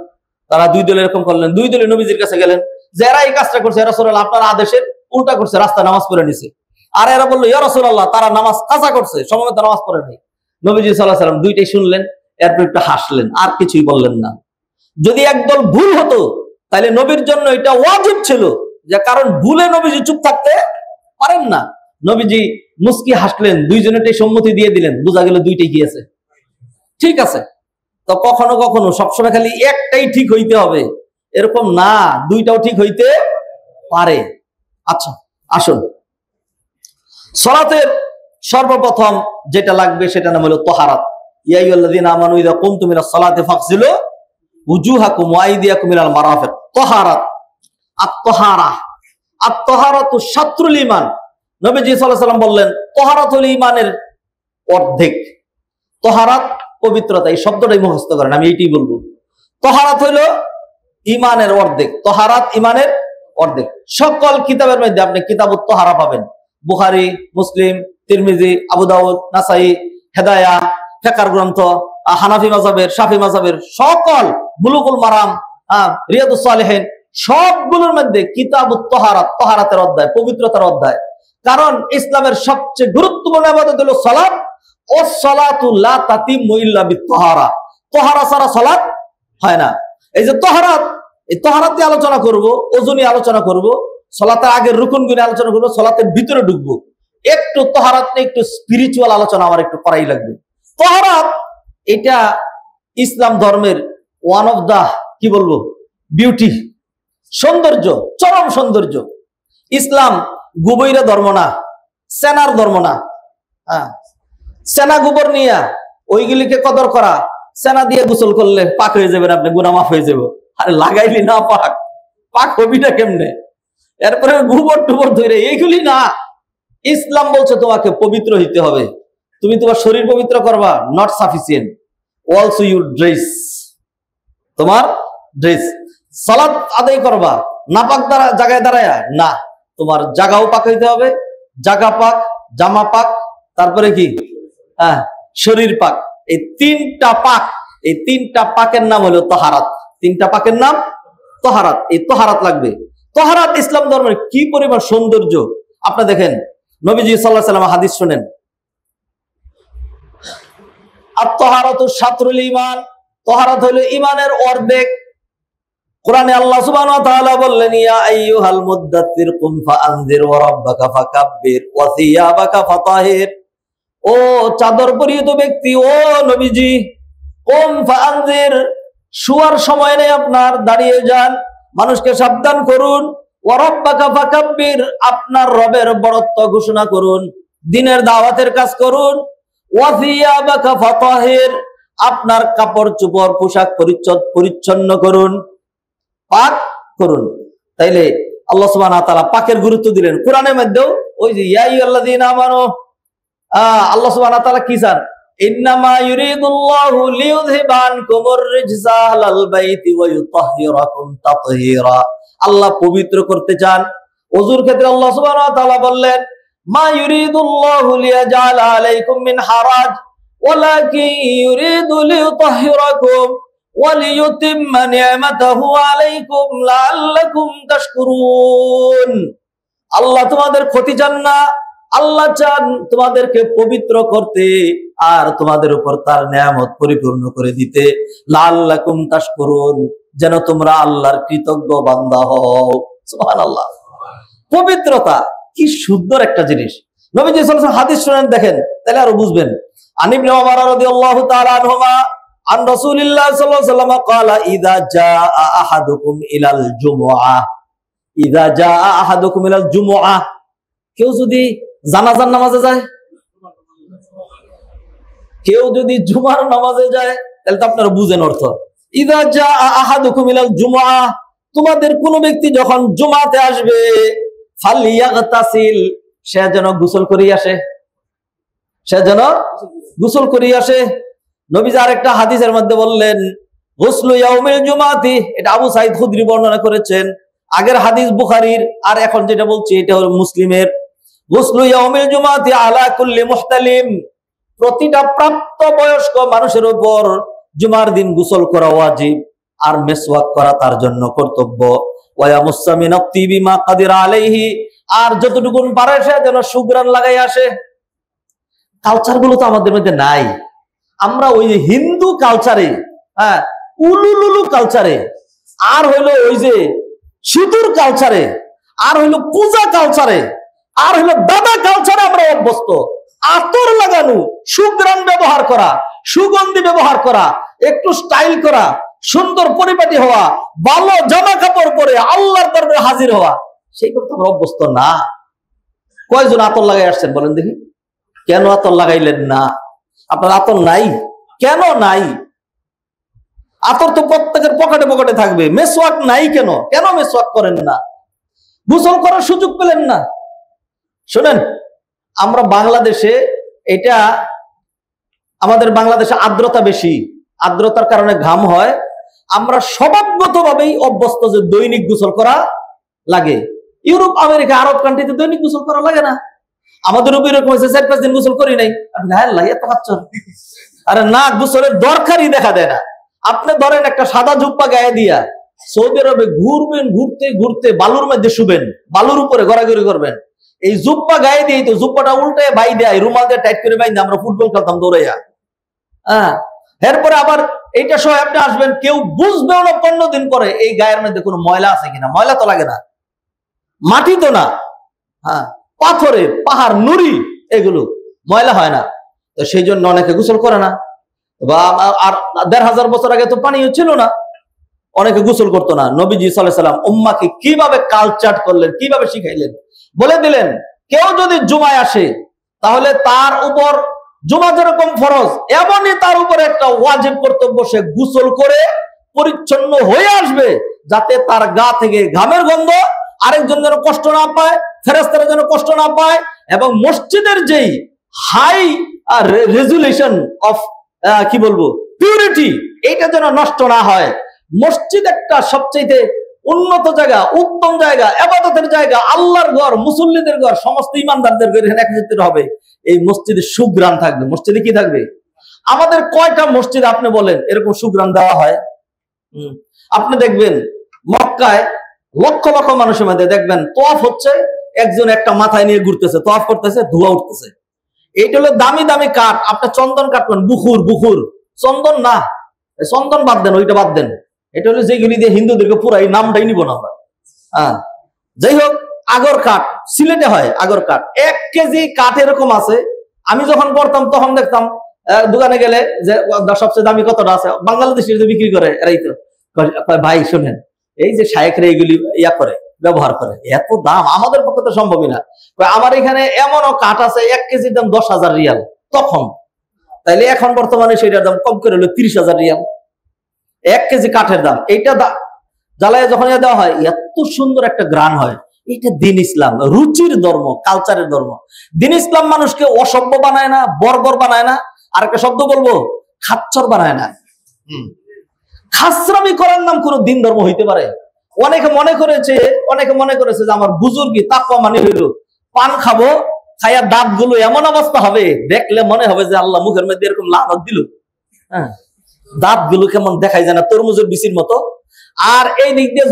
তারা দুই দল এরকম করলেন, দুই দলে নবীজির কাছে গেলেন যে এরা এই কাজটা করছে, এরা রাসূলুল্লাহ আপনার আদেশের উল্টা করছে, রাস্তা নামাজ পড়ে নিছে। আর এরা বললো ইয়া রাসূলুল্লাহ তারা নামাজ কাজা করছে, সময় মতো নামাজ পড়ে নাই। নবীজি সাল্লাল্লাহু আলাইহি ওয়াসাল্লাম দুইটাই শুনলেন, এরপর একটু হাসলেন, আর কিছুই বললেন না। যদি একদল ভুল হতো তাহলে নবীর জন্য এটা ওয়াজিব ছিল, যে কারণ ভুলে নবীজি চুপ থাকতে পারেন না। নবীজি মুস্কি হাসলেন, দুইজনেরটাই সম্মতি দিয়ে দিলেন, বোঝা গেল দুইটাই গিয়েছে, ঠিক আছে। তো কখনো কখনো সবসময় খালি একটাই ঠিক হইতে হবে এরকম না, দুইটাও ঠিক হইতে পারে। আচ্ছা আসুন, সালাতের সর্বপ্রথম যেটা লাগবে সেটা নাম হলো তাহারাত। ইয়া আইয়ুহাল্লাযীনা আমানু ইযা কুমতুম ইলাস সালাতি ফাগসিলু উজুহাকুম ওয়া আইদিয়াকুম ইলাল মারাফিক। তাহারাত, আত-তাহারা, আত-তাহারাতু শাত্রুল ঈমান। নবীজি সাল্লাল্লাহু আলাইহি ওয়াসাল্লাম বললেন তাহারাত হলো ঈমানের অর্ধেক। তাহারাত পবিত্রতা, এই শব্দটাই মুখস্থ করেন, আমি এইটাই বলবো। তাহারাত হলো ঈমানের অর্ধেক, তাহারাত ঈমানের অর্ধেক। সকল কিতাবের মধ্যে আপনি কিতাবুত তাহারা পাবেন, বুখারী, মুসলিম, তিরমিজি, আবু দাউদ, নাসাই, হেদায়া, ফিকহ গ্রন্থ, হানাফি মাযহাবের, শাফি মাযহাবের সকল, বুলুগুল মারাম, রিয়াদুস সালিহিন, সবগুলোর মধ্যে কিতাবুত তাহারাত, তাহারাতের অধ্যায়, পবিত্রতার অধ্যায়। কারণ ইসলামের সবচেয়ে গুরুত্বপূর্ণ ইবাদত হলো সালাত। ও সালাতু লা তাতিমু ইল্লা বিত-তাহারা, তাহারা ছাড়া সালাত হয় না। এই যে তাহারাত, এই তাহারাতে আলোচনা করব, ওযু নিয়ে আলোচনা করব, সালাতের আগের রুকুনগুলো আলোচনা করব, সালাতের ভিতরে ঢুকবো। একটু তাহারাত নিয়ে একটু স্পিরিচুয়াল আলোচনা আমার একটু করাই লাগবে। তাহারাত এটা ইসলাম ধর্মের ওয়ান অফ দা, কি বলবো, বিউটি, সৌন্দর্য, চরম সৌন্দর্য। ইসলাম গুবৈরা ধর্ম না, সেনার ধর্ম না। সেনা গোবর নিয়ে ওইগুলিকে কদর করা, সেনা দিয়ে গোসল করলে পাক হয়ে যাবেন আপনি, গুনাহ মাফ হয়ে যাবে। আরে লাগাইলি না পাক, পাক হবিটা কেমনে? এরপরে গোবর টুবর ধরে, এইগুলি না। ইসলাম বলছে তোমাকে পবিত্র হইতে হবে। তুমি তোমার শরীর পবিত্র করবা, not sufficient, also your dress, তোমার ড্রেস। সালাত আদায় করবা নাপাক জায়গায় দাঁড়ায় না, তোমার জায়গাও পাক হইতে হবে, জায়গা পাক, জামা পাক, তারপরে কি শরীর পাক। এই তিনটা পাক, এই তিনটা পাকের নাম হলো তাহারাত। তিনটা পাকের নাম তাহারাত। এই তাহারাত লাগবে। তাহারাত ইসলাম ধর্মের কি পরিমাণ সৌন্দর্য আপনি দেখেন। নবীজি সাল্লাল্লাহু আলাইহি ওয়াসাল্লাম হাদিস শুনেন, আত-তাহারাতু শাতরুল ঈমান, তাহারাত হলো ঈমানের অর্ধেক। কোরআনে আল্লাহ সুবহানাহু ওয়া তাআলা বললেন ইয়া আইয়ুহাল মুদ্দাথির কুম ফাআনজির ওয়া রাব্বাকা ফাকাব্বির ওয়া সিয়াবাকা ফাতাহির। ও চাদর পরিহিত ব্যক্তি, ও নবীজি, কুম ফাআনজির, শুয়ার সময় নেই আপনার, দাঁড়িয়ে যান, মানুষকে সাবধান করুন। ওয়া রাব্বাকা ফাকাব্বির, আপনার রবের বড়ত্ব ঘোষণা করুন, দ্বীনের দাওয়াতের কাজ করুন। ওয়া সিয়াবাকা ফাতাহির, আপনার কাপড় চোপড় পোশাক পরিচ্ছন্ন করুন, পাক করুন। তাইলে আল্লাহ সুবহানাহু ওয়া তাআলা পাকের গুরুত্ব দিলেন কোরআনের মধ্যেও। ওই যে ইয়া আইয়ুহাল্লাযীনা আমানু, আল্লাহ সুবহানাহু ওয়া তাআলা কি চান? ইন্নামা ইউরিদুল্লাহু লিইউযহিবা আনকুমুর রিজসা আহলাল বাইতি ওয়া ইউতাহহিরাকুম তাতহীরা। আল্লাহ পবিত্র করতে চান। ওযুর ক্ষেত্রে আল্লাহ সুবহানাহু ওয়া তাআলা বললেন, মা ইউরিদুল্লাহু লিয়াজআলা আলাইকুম মিন হারাজ ওয়ালাকিন ইউরিদু লিইউতাহহিরাকুম ওয়া লিইউতিম্মা নি'মাতাহু আলাইকুম লাআল্লাকুম তাশকুরুন। আল্লাহ তোমাদের ক্ষতি চান না, আল্লাহ চান তোমাদেরকে পবিত্র করতে আর তোমাদের উপর তার নিয়ামত পরিপূর্ণ করে দিতে। লাআল্লাকুম তাশকুরুন, যেন তোমরা আল্লাহর কৃতজ্ঞ বান্দা হও। সুবহানাল্লাহ। পবিত্রতা কি সুন্দর একটা জিনিস। নবীজি সাল্লাল্লাহু আলাইহি ওয়াসাল্লাম হাদিস শুনেন, দেখেন, তাহলে আরো বুঝবেন। আন ইবনে ওমর রাদিয়াল্লাহু তাআলা আনহুমা আন রাসূলিল্লাহ সাল্লাল্লাহু আলাইহি ওয়াসাল্লাম ক্বালা ইযা জাআ আহাদুকুম ইলাল জুমআহ, ইযা জাআ আহাদুকুম ইলাল জুমআহ, কেউ যদি জানাজার নামাজে যায়, কেউ যদি জুমার নামাজে যায়, তাহলে তো আপনারা বুঝেন অর্থ। ইযা জাআ আহাদুকুম ইলাল জুমআহ, তোমাদের কোন ব্যক্তি যখন জুমাতে আসবে, ফালিয়াগতাসিল, সে যেন গোসল করে আসে, সে যেন গোসল করে আসে। নবীজি আরেকটা হাদিসের মধ্যে বললেন, গুসলু ইয়াউমিল জুমাতি, এটা আবু সাঈদ খুদরি বর্ণনা করেছেন। আগের হাদিস বুখারীর, আর এখন যেটা বলছি এটা হলো মুসলিমের। গুসলু ইয়াউমিল জুমাতি আলা কুল্লি মুহতালিম, প্রতিটা প্রাপ্ত বয়স্ক মানুষের উপর জুমার দিন গোসল করা ওয়াজিব, আর মেসওয়াক করা তার জন্য কর্তব্য। ওয়া ইয়ামুসসা মিন আত-তিবি মা কাদিরা আলাইহি, আর যতটুকু পারে সে যেন সুঘ্রাণ লাগাই আসে। কালচার গুলো তো আমাদের মধ্যে নাই। আমরা ওই যে হিন্দু কালচারে, হ্যাঁ, উলুলুলু কালচারে, আর হইলো ওই যে সিঁদুর কালচারে, আর হইলো পূজা কালচারে, আর হইলো দাদা কালচারে আমরা অভ্যস্ত। আতর লাগানো, সুঘ্রাণ ব্যবহার করা, সুগন্ধি ব্যবহার করা, একটু স্টাইল করা, সুন্দর পরিপাটি হওয়া, ভালো জামা কাপড় পরে আল্লাহর দরবারে হাজির হওয়া, সেইগুলো তো আমরা অভ্যস্ত না। কয়জন আতর লাগাই আসছেন বলেন দেখি? কেন আতর লাগাইলেন না? আপনার আতর নাই কেন? নাই, আতর তো প্রত্যেকের পকেটে পকেটে থাকবে। মেসওয়াক নাই কেন? কেন মেসওয়াক করেন না? গোসল করার সুযোগ পেলেন না? শুনেন, আমরা বাংলাদেশে, এটা আমাদের বাংলাদেশে আর্দ্রতা বেশি, আর্দ্রতার কারণে ঘাম হয়। আমরা স্বভাবগতভাবেই অভ্যস্ত যে দৈনিক গোসল করা লাগে। ইউরোপ, আমেরিকা, আরব কান্ট্রিতে দৈনিক গোসল করা লাগে না। আমাদের উপর এরকম হয়েছে 4-5 দিন গোসল করি নাই, আরে না, গোসলের দরকারই দেখা দেয় না। আপনি ধরেন একটা সাদা জুব্বা গায়ে দিয়া সৌদি আরবে ঘুরবেন, ঘুরতে ঘুরতে বালুর মধ্যে শুবেন, বালুর উপরে ঘোরাঘুরি করবেন। এই জুব্বা গায়ে দিয়ে, তো জুব্বাটা উল্টে বাই দেয়, রুমাল দিয়ে টাইট করে বাইন্দে আমরা ফুটবল খেলতাম দৌড়াইয়া। হ্যাঁ, এরপরে আবার এইটা সহ আপনি আসবেন, কেউ বুঝবেও না 15 দিন পরে এই গায়ের মধ্যে কোনো ময়লা আছে কিনা। ময়লা তো লাগে না, মাটি তো না, হ্যাঁ, পাথরে পাহাড় নুড়ি, এগুলো ময়লা হয় না। তো সেই জন্য অনেকে গোসল করে না। বা আর 1500 বছর আগে তো পানিও ছিল না, অনেকে গোসল করতো না। নবীজি সাল্লাল্লাহু আলাইহি ওয়াসাল্লাম উম্মাহকে কিভাবে কালচার করলেন, কিভাবে শিখাইলেন, বলে দিলেন, কেউ যদি জুমায় আসে তাহলে তার উপর জুমা যেরকম ফরজ, এমনই তার উপর একটা ওয়াজিব কর্তব্য, সে গোসল করে পরিচ্ছন্ন হয়ে আসবে, যাতে তার গা থেকে ঘামের গন্ধ আরেকজন যেন কষ্ট না পায়, ফেরেশতারা যেন কষ্ট না পায়, এবং মসজিদের যেই হাই রেজুলেশন অফ কি বলবো পিউরিটি, এইটা যেন নষ্ট না হয়। মসজিদ একটা সবচেয়ে উন্নত জায়গা, উত্তম জায়গা, ইবাদতের জায়গা, আল্লাহর ঘর, মুসল্লিদের ঘর, সমস্ত ইমানদারদের ঘর এখানে একত্রিত হবে। এই মসজিদে সুঘ্রাণ থাকবে। মসজিদে কি থাকবে? আমাদের কয়টা মসজিদ আপনি বলেন এরকম সুঘ্রাণ দেওয়া হয়? আপনি দেখবেন মক্কায় লক্ষ লক্ষ মানুষের মধ্যে দেখবেন তওয়াফ হচ্ছে, একজন একটা মাথায় নিয়ে ঘুরতেছে, তওয়াফ করতেছে, ধোঁয়া উঠতেছে। এইটা হলো দামি দামি কাঠ। আপনি চন্দন কাটবেন, বুখুর, বুখুর, চন্দন না, চন্দন বাদ দেন, ওইটা বাদ দেন। এটা হলো যেগুলি দিয়ে হিন্দুদেরকে পুরা, এই নামটাই নিব না আমরা। হ্যাঁ, যাই হোক, আগর কাঠ সিলেটে হয়, আগর কাঠ 1 কেজি কাঠ এরকম আছে, আমি যখন পড়তাম তখন দেখতাম দোকানে গেলে যে সবচেয়ে দামি কতটা আছে, বাংলাদেশে বিক্রি করে এরাই তো। ভাই শুনেন, এই যে শায়েখরা এইগুলি করে ব্যবহার করে, এত দাম আমাদের পক্ষে তো সম্ভবই না। আমার এখানে এমনও কাঠ আছে 1 কেজির দাম 10,000 রিয়াল তখন, তাইলে এখন বর্তমানে সেটার দাম কম করে হলো 30,000 রিয়াল 1 কেজি কাঠের দাম। এইটা জ্বালায় যখন দেওয়া হয় এত সুন্দর একটা গ্রান হয়। এটা দিন ইসলাম, রুচির ধর্ম, কালচারের ধর্ম। দিন ইসলাম মানুষকে অসভ্য বানায় না, বর্বর বানায় না, আর একটা শব্দ বলবো, খাচ্চর বানায় না। খাসরামি করার নাম কোন দিন ধর্ম হইতে পারে? অনেকে মনে করেছে যে আমার বুজুর্গি তাকওয়া মানে হইল পান খাবো, খাইয়া দাঁত গুলো এমন অবস্থা হবে দেখলে মনে হবে যে আল্লাহ মুখের মধ্যে এরকম লানত দিল। হ্যাঁ, দাঁত গুলো কেমন দেখাই যায় না, তরমুজের বিচির মতো। আর এই দিক দিয়ে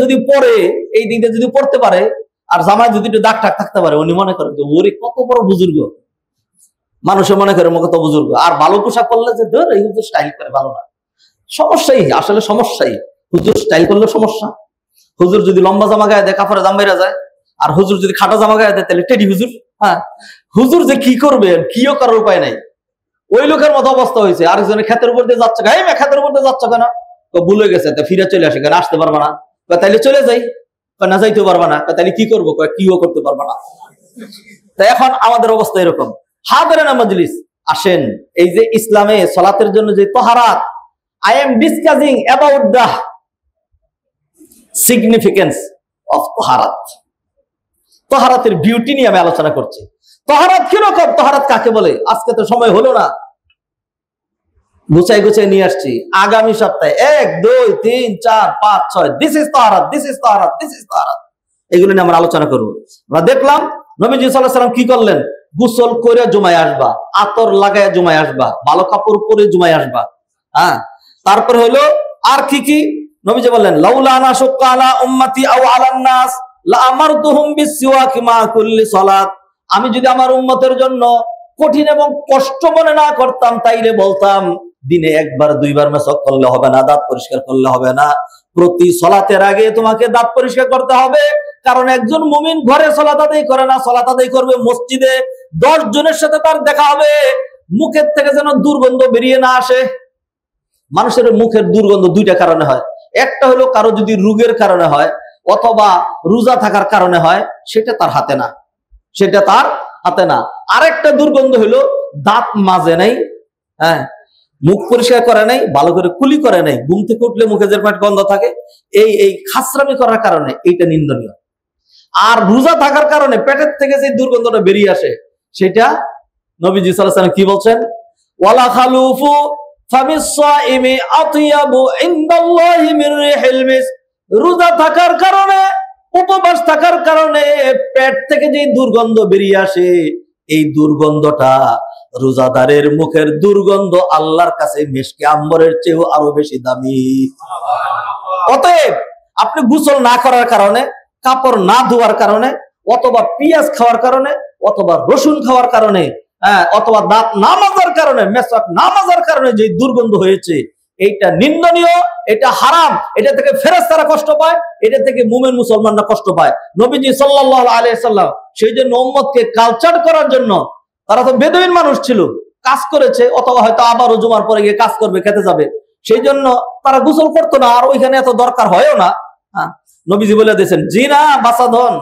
যদি পড়তে পারে, আর জামায় যদি একটু দাগ টাক থাকতে পারে, উনি মনে করেন যে ওরে কত বড় বুজুর্গ। মানুষে মনে করে কত বুজুর্গ। আর ভালো পোশাক করলে যে ধর এই হুজুর স্টাইল করে, ভালো না, সমস্যাই, আসলে সমস্যাই। হুজুর স্টাইল করলে সমস্যা। হুজুর যদি লম্বা জামা গায়ে দেয় কাপড়ে দাম বেড়ে যায়, আর হুজুর যদি খাটো জামা গায়ে দেয় তাহলে টেডি হুজুর। হ্যাঁ, হুজুর যে কি করবে, কিও করার উপায় নাই। ওই লোকের মতো অবস্থা হয়েছে। আরেকজনের ক্ষেতের উপর দিয়ে যাচ্ছে, ক্ষেতের উপর দিয়ে যাচ্ছ কেন? ভুলে গেছে, ফিরে চলে আসে, কেন আসতে পারবা না? তাইলে চলে যাই, না যাইতে পারবা না, তাইলে কি করবো? কিও করতে পারবা না। তাই এখন আমাদের অবস্থা এরকম। হাদিরিন মাজলিস, আসেন এই যে ইসলামে সালাতের জন্য যে তাহারাত, I am discussing about the significance of তাহারাত। তাহারাতের বিউটি নিয়ে আমি আলোচনা করছি। তাহারাত কিরকম, তাহারাত কাকে বলে? আজকে তো সময় হলো না, গুছাই নিয়ে আসছি। আগামী সপ্তাহে 1, 2, 3, 4, 5, 6 দিস ইজ তাহারাত, দিস ইজ তাহারাত, দিস ইজ তাহারাত, এগুলো নিয়ে আমরা আলোচনা করবো। আমরা দেখলাম নবীজি সাল্লাল্লাহু আলাইহি ওয়াসাল্লাম কি করলেন? গোসল করে জুমায় আসবা, আতর লাগায় জুমায় আসবা, ভালো কাপড় পরে জুমায় আসবা। হ্যাঁ, তারপর হলো আর কি নবীজি বললেন, লাউলা আনা শুক্কা আলা উম্মতি আও আলান নাস লা আমারতুহুম বিসওয়াকি মা কুল্লি সালাত। আমি যদি আমার উম্মতের জন্য কঠিন এবং কষ্ট মনে না করতাম, তাইলে বলতাম দিনে 1 বার 2 বার মেসওয়াক করলে হবে না, দাঁত পরিষ্কার করলে হবে না, প্রতি সালাতের আগে তোমাকে দাঁত পরিষ্কার করতে হবে। কারণ একজন মুমিন ঘরে সালাত আদায় করে না, সালাত আদায় করবে মসজিদে। 10 জনের সাথে তার দেখা হবে, মুখের থেকে যেন দুর্গন্ধ বেরিয়ে না আসে। মানুষের মুখের দুর্গন্ধ 2টা কারণে হয়। একটা হলো কারো যদি রোগের কারণে হয়, অথবা রোজা থাকার কারণে হয়, সেটা তার হাতে না। আরেকটা দুর্গন্ধ হলো দাঁত মাজে নাই, হ্যাঁ, মুখ পরিষ্কার করে নাই, ভালো করে কুলি করে নাই, ঘুম থেকে উঠলে মুখে যে গন্ধ থাকে, এই খাসরামি করার কারণে এইটা নিন্দনীয়। আর রোজা থাকার কারণে পেটের থেকে যে দুর্গন্ধটা বেরিয়ে আসে, সেটা নবীজি সাল্লাল্লাহু আলাইহি ওয়াসাল্লাম কি বলছেন? ওয়ালা খালুফু ফামিস-সাইমি আতয়াবু ইনদাল্লাহি মির রিহিল মিস। রোজা থাকার কারণে, উপবাস থাকার কারণে পেট থেকে যে দুর্গন্ধ বেরিয়ে আসে, এই দুর্গন্ধটা রোজাদারের মুখের দুর্গন্ধ আল্লাহর কাছে মিশকে আম্বরের চেয়েও আরো বেশি দামি। অতএব আপনি গোসল না করার কারণে, কাপড় না ধোয়ার কারণে, অথবা পেঁয়াজ খাওয়ার কারণে, অথবা রসুন খাওয়ার কারণে, অথবা দাঁত না মাজার কারণে, মেসওয়াক না মাজার কারণে যে দুর্গন্ধ হয়েছে, এইটা নিন্দনীয়, এটা হারাম। এটা থেকে ফেরেশতারা কষ্ট পায়, এটা থেকে মুমিন মুসলমানরা কষ্ট পায়। নবীজি সাল্লাল্লাহু আলাইহি সাল্লাম সেই জন্য উম্মতকে কালচার করার জন্য, তারা তো বেদুইন মানুষ ছিল, কাজ করেছে, অথবা হয়তো আবারও জুমার পরে গিয়ে কাজ করবে, খেতে যাবে, সেই জন্য তারা গোসল করতো না, আর ওইখানে এত দরকার হয়ও না। হ্যাঁ, নবীজি বলে দিয়েছেন, জি না বাসাধন,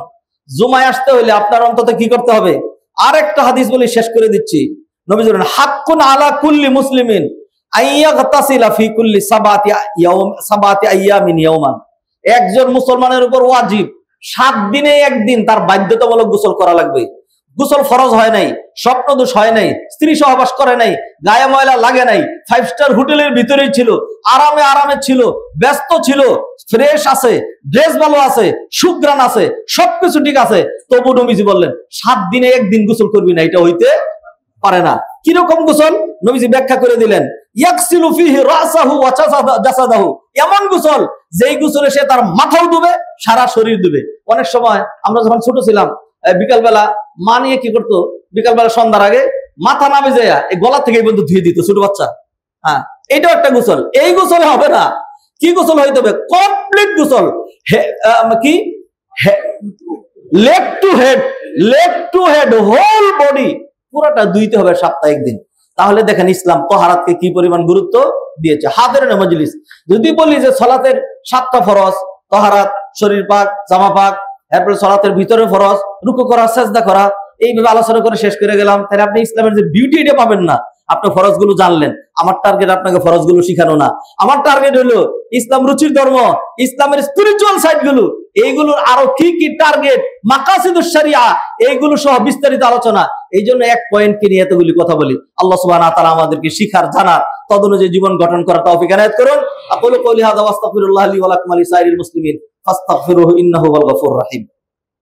জুমায় আসতে হইলে আপনার অন্তত কি করতে হবে? আরেকটা হাদিস বলে শেষ করে দিচ্ছি। নবীজি বলেন, হাক্কুন আলা কুল্লি মুসলিমিন আইয়াগতাসিলা ফি কুল্লি সাবাতি আইয়ামিন ইয়াওমান। একজন মুসলমানের উপর ওয়াজিব 7 দিনে 1 দিন তার বাধ্যতামূলক গোসল করা লাগবে। গোসল ফরজ হয় নাই, স্বপ্নদোষ হয় নাই, স্ত্রী সহবাস করে নাই, গায়ে ময়লা লাগে নাই, 5 স্টার হোটেলের ভিতরেই ছিল, আরামে ছিল, ব্যস্ত ছিল, ফ্রেশ আছে, ড্রেস ভালো আছে, সুগ্রাণ আছে, সবকিছু ঠিক আছে, তবু নবীজি বললেন 7 দিনে 1 দিন গোসল করবি না, এটা হইতে পারে না। কিরকম গোসল? নবীজি ব্যাখ্যা করে দিলেন, ইয়াকসিলু ফিহি রাসাহু ওয়া জাসাদাহু। এমন গোসল যেই গোসলে সে তার মাথাও ডুবে, সারা শরীর ডুবে। অনেক সময় আমরা যখন ছোট ছিলাম, বিকালবেলা মা নিয়ে কি করতো, বিকালবেলা সন্ধ্যার আগে মাথা না ভিজে এই গলা থেকে এই পর্যন্ত ধুয়ে দিত ছোট বাচ্চা। হ্যাঁ, এটাও একটা গোসল। এই গোসলে হবে না, কি গোসল হইতে হবে? কমপ্লিট গোসল। কি leg to head whole body পুরোটা ধুইতে হবে সাপ্তাহিক দিন। তাহলে দেখেন ইসলাম তহারাতকে কি পরিমাণ গুরুত্ব দিয়েছে। হাদিরিন মজলিস, যদি বলি যে সালাতের 7টা ফরজ, তহারাত, শরীর পাক, জামা পাক, এরপরে সালাতের ভিতরে ফরজ, রুকু করা, সাজদা করা, এইভাবে আলোচনা করে শেষ করে গেলাম, তাহলে আপনি ইসলামের যে বিউটি এটা পাবেন না। আপনি ফরজগুলো জানলেন, আমার টার্গেট আপনাকে ফরজগুলো শিখানো না। আমার টার্গেট হলো ইসলাম রুচির ধর্ম, ইসলামের স্পিরিচুয়াল সাইড গুলো, এইগুলোর আরো কি কি টার্গেট, মাকাসিদুশ শরিয়া, এইগুলো সহ বিস্তারিত আলোচনা। এই জন্য এক পয়েন্টকে নিয়ে এতগুলি কথা বলি। আল্লাহ সুবহানাহু ওয়া তাআলা আমাদেরকে শিখার, জানার, তদনুযায়ী জীবন গঠন করার তৌফিক এনায়েত করুন। আকুলু কওলি হাযা ওয়া আস্তাগফিরুল্লাহ লি ওয়া লাকুম ওয়া লিসাইরিল মুসলিমিন ফাস্তাগফিরুহু ইন্নাহু হুয়াল গফুরুর রহিম।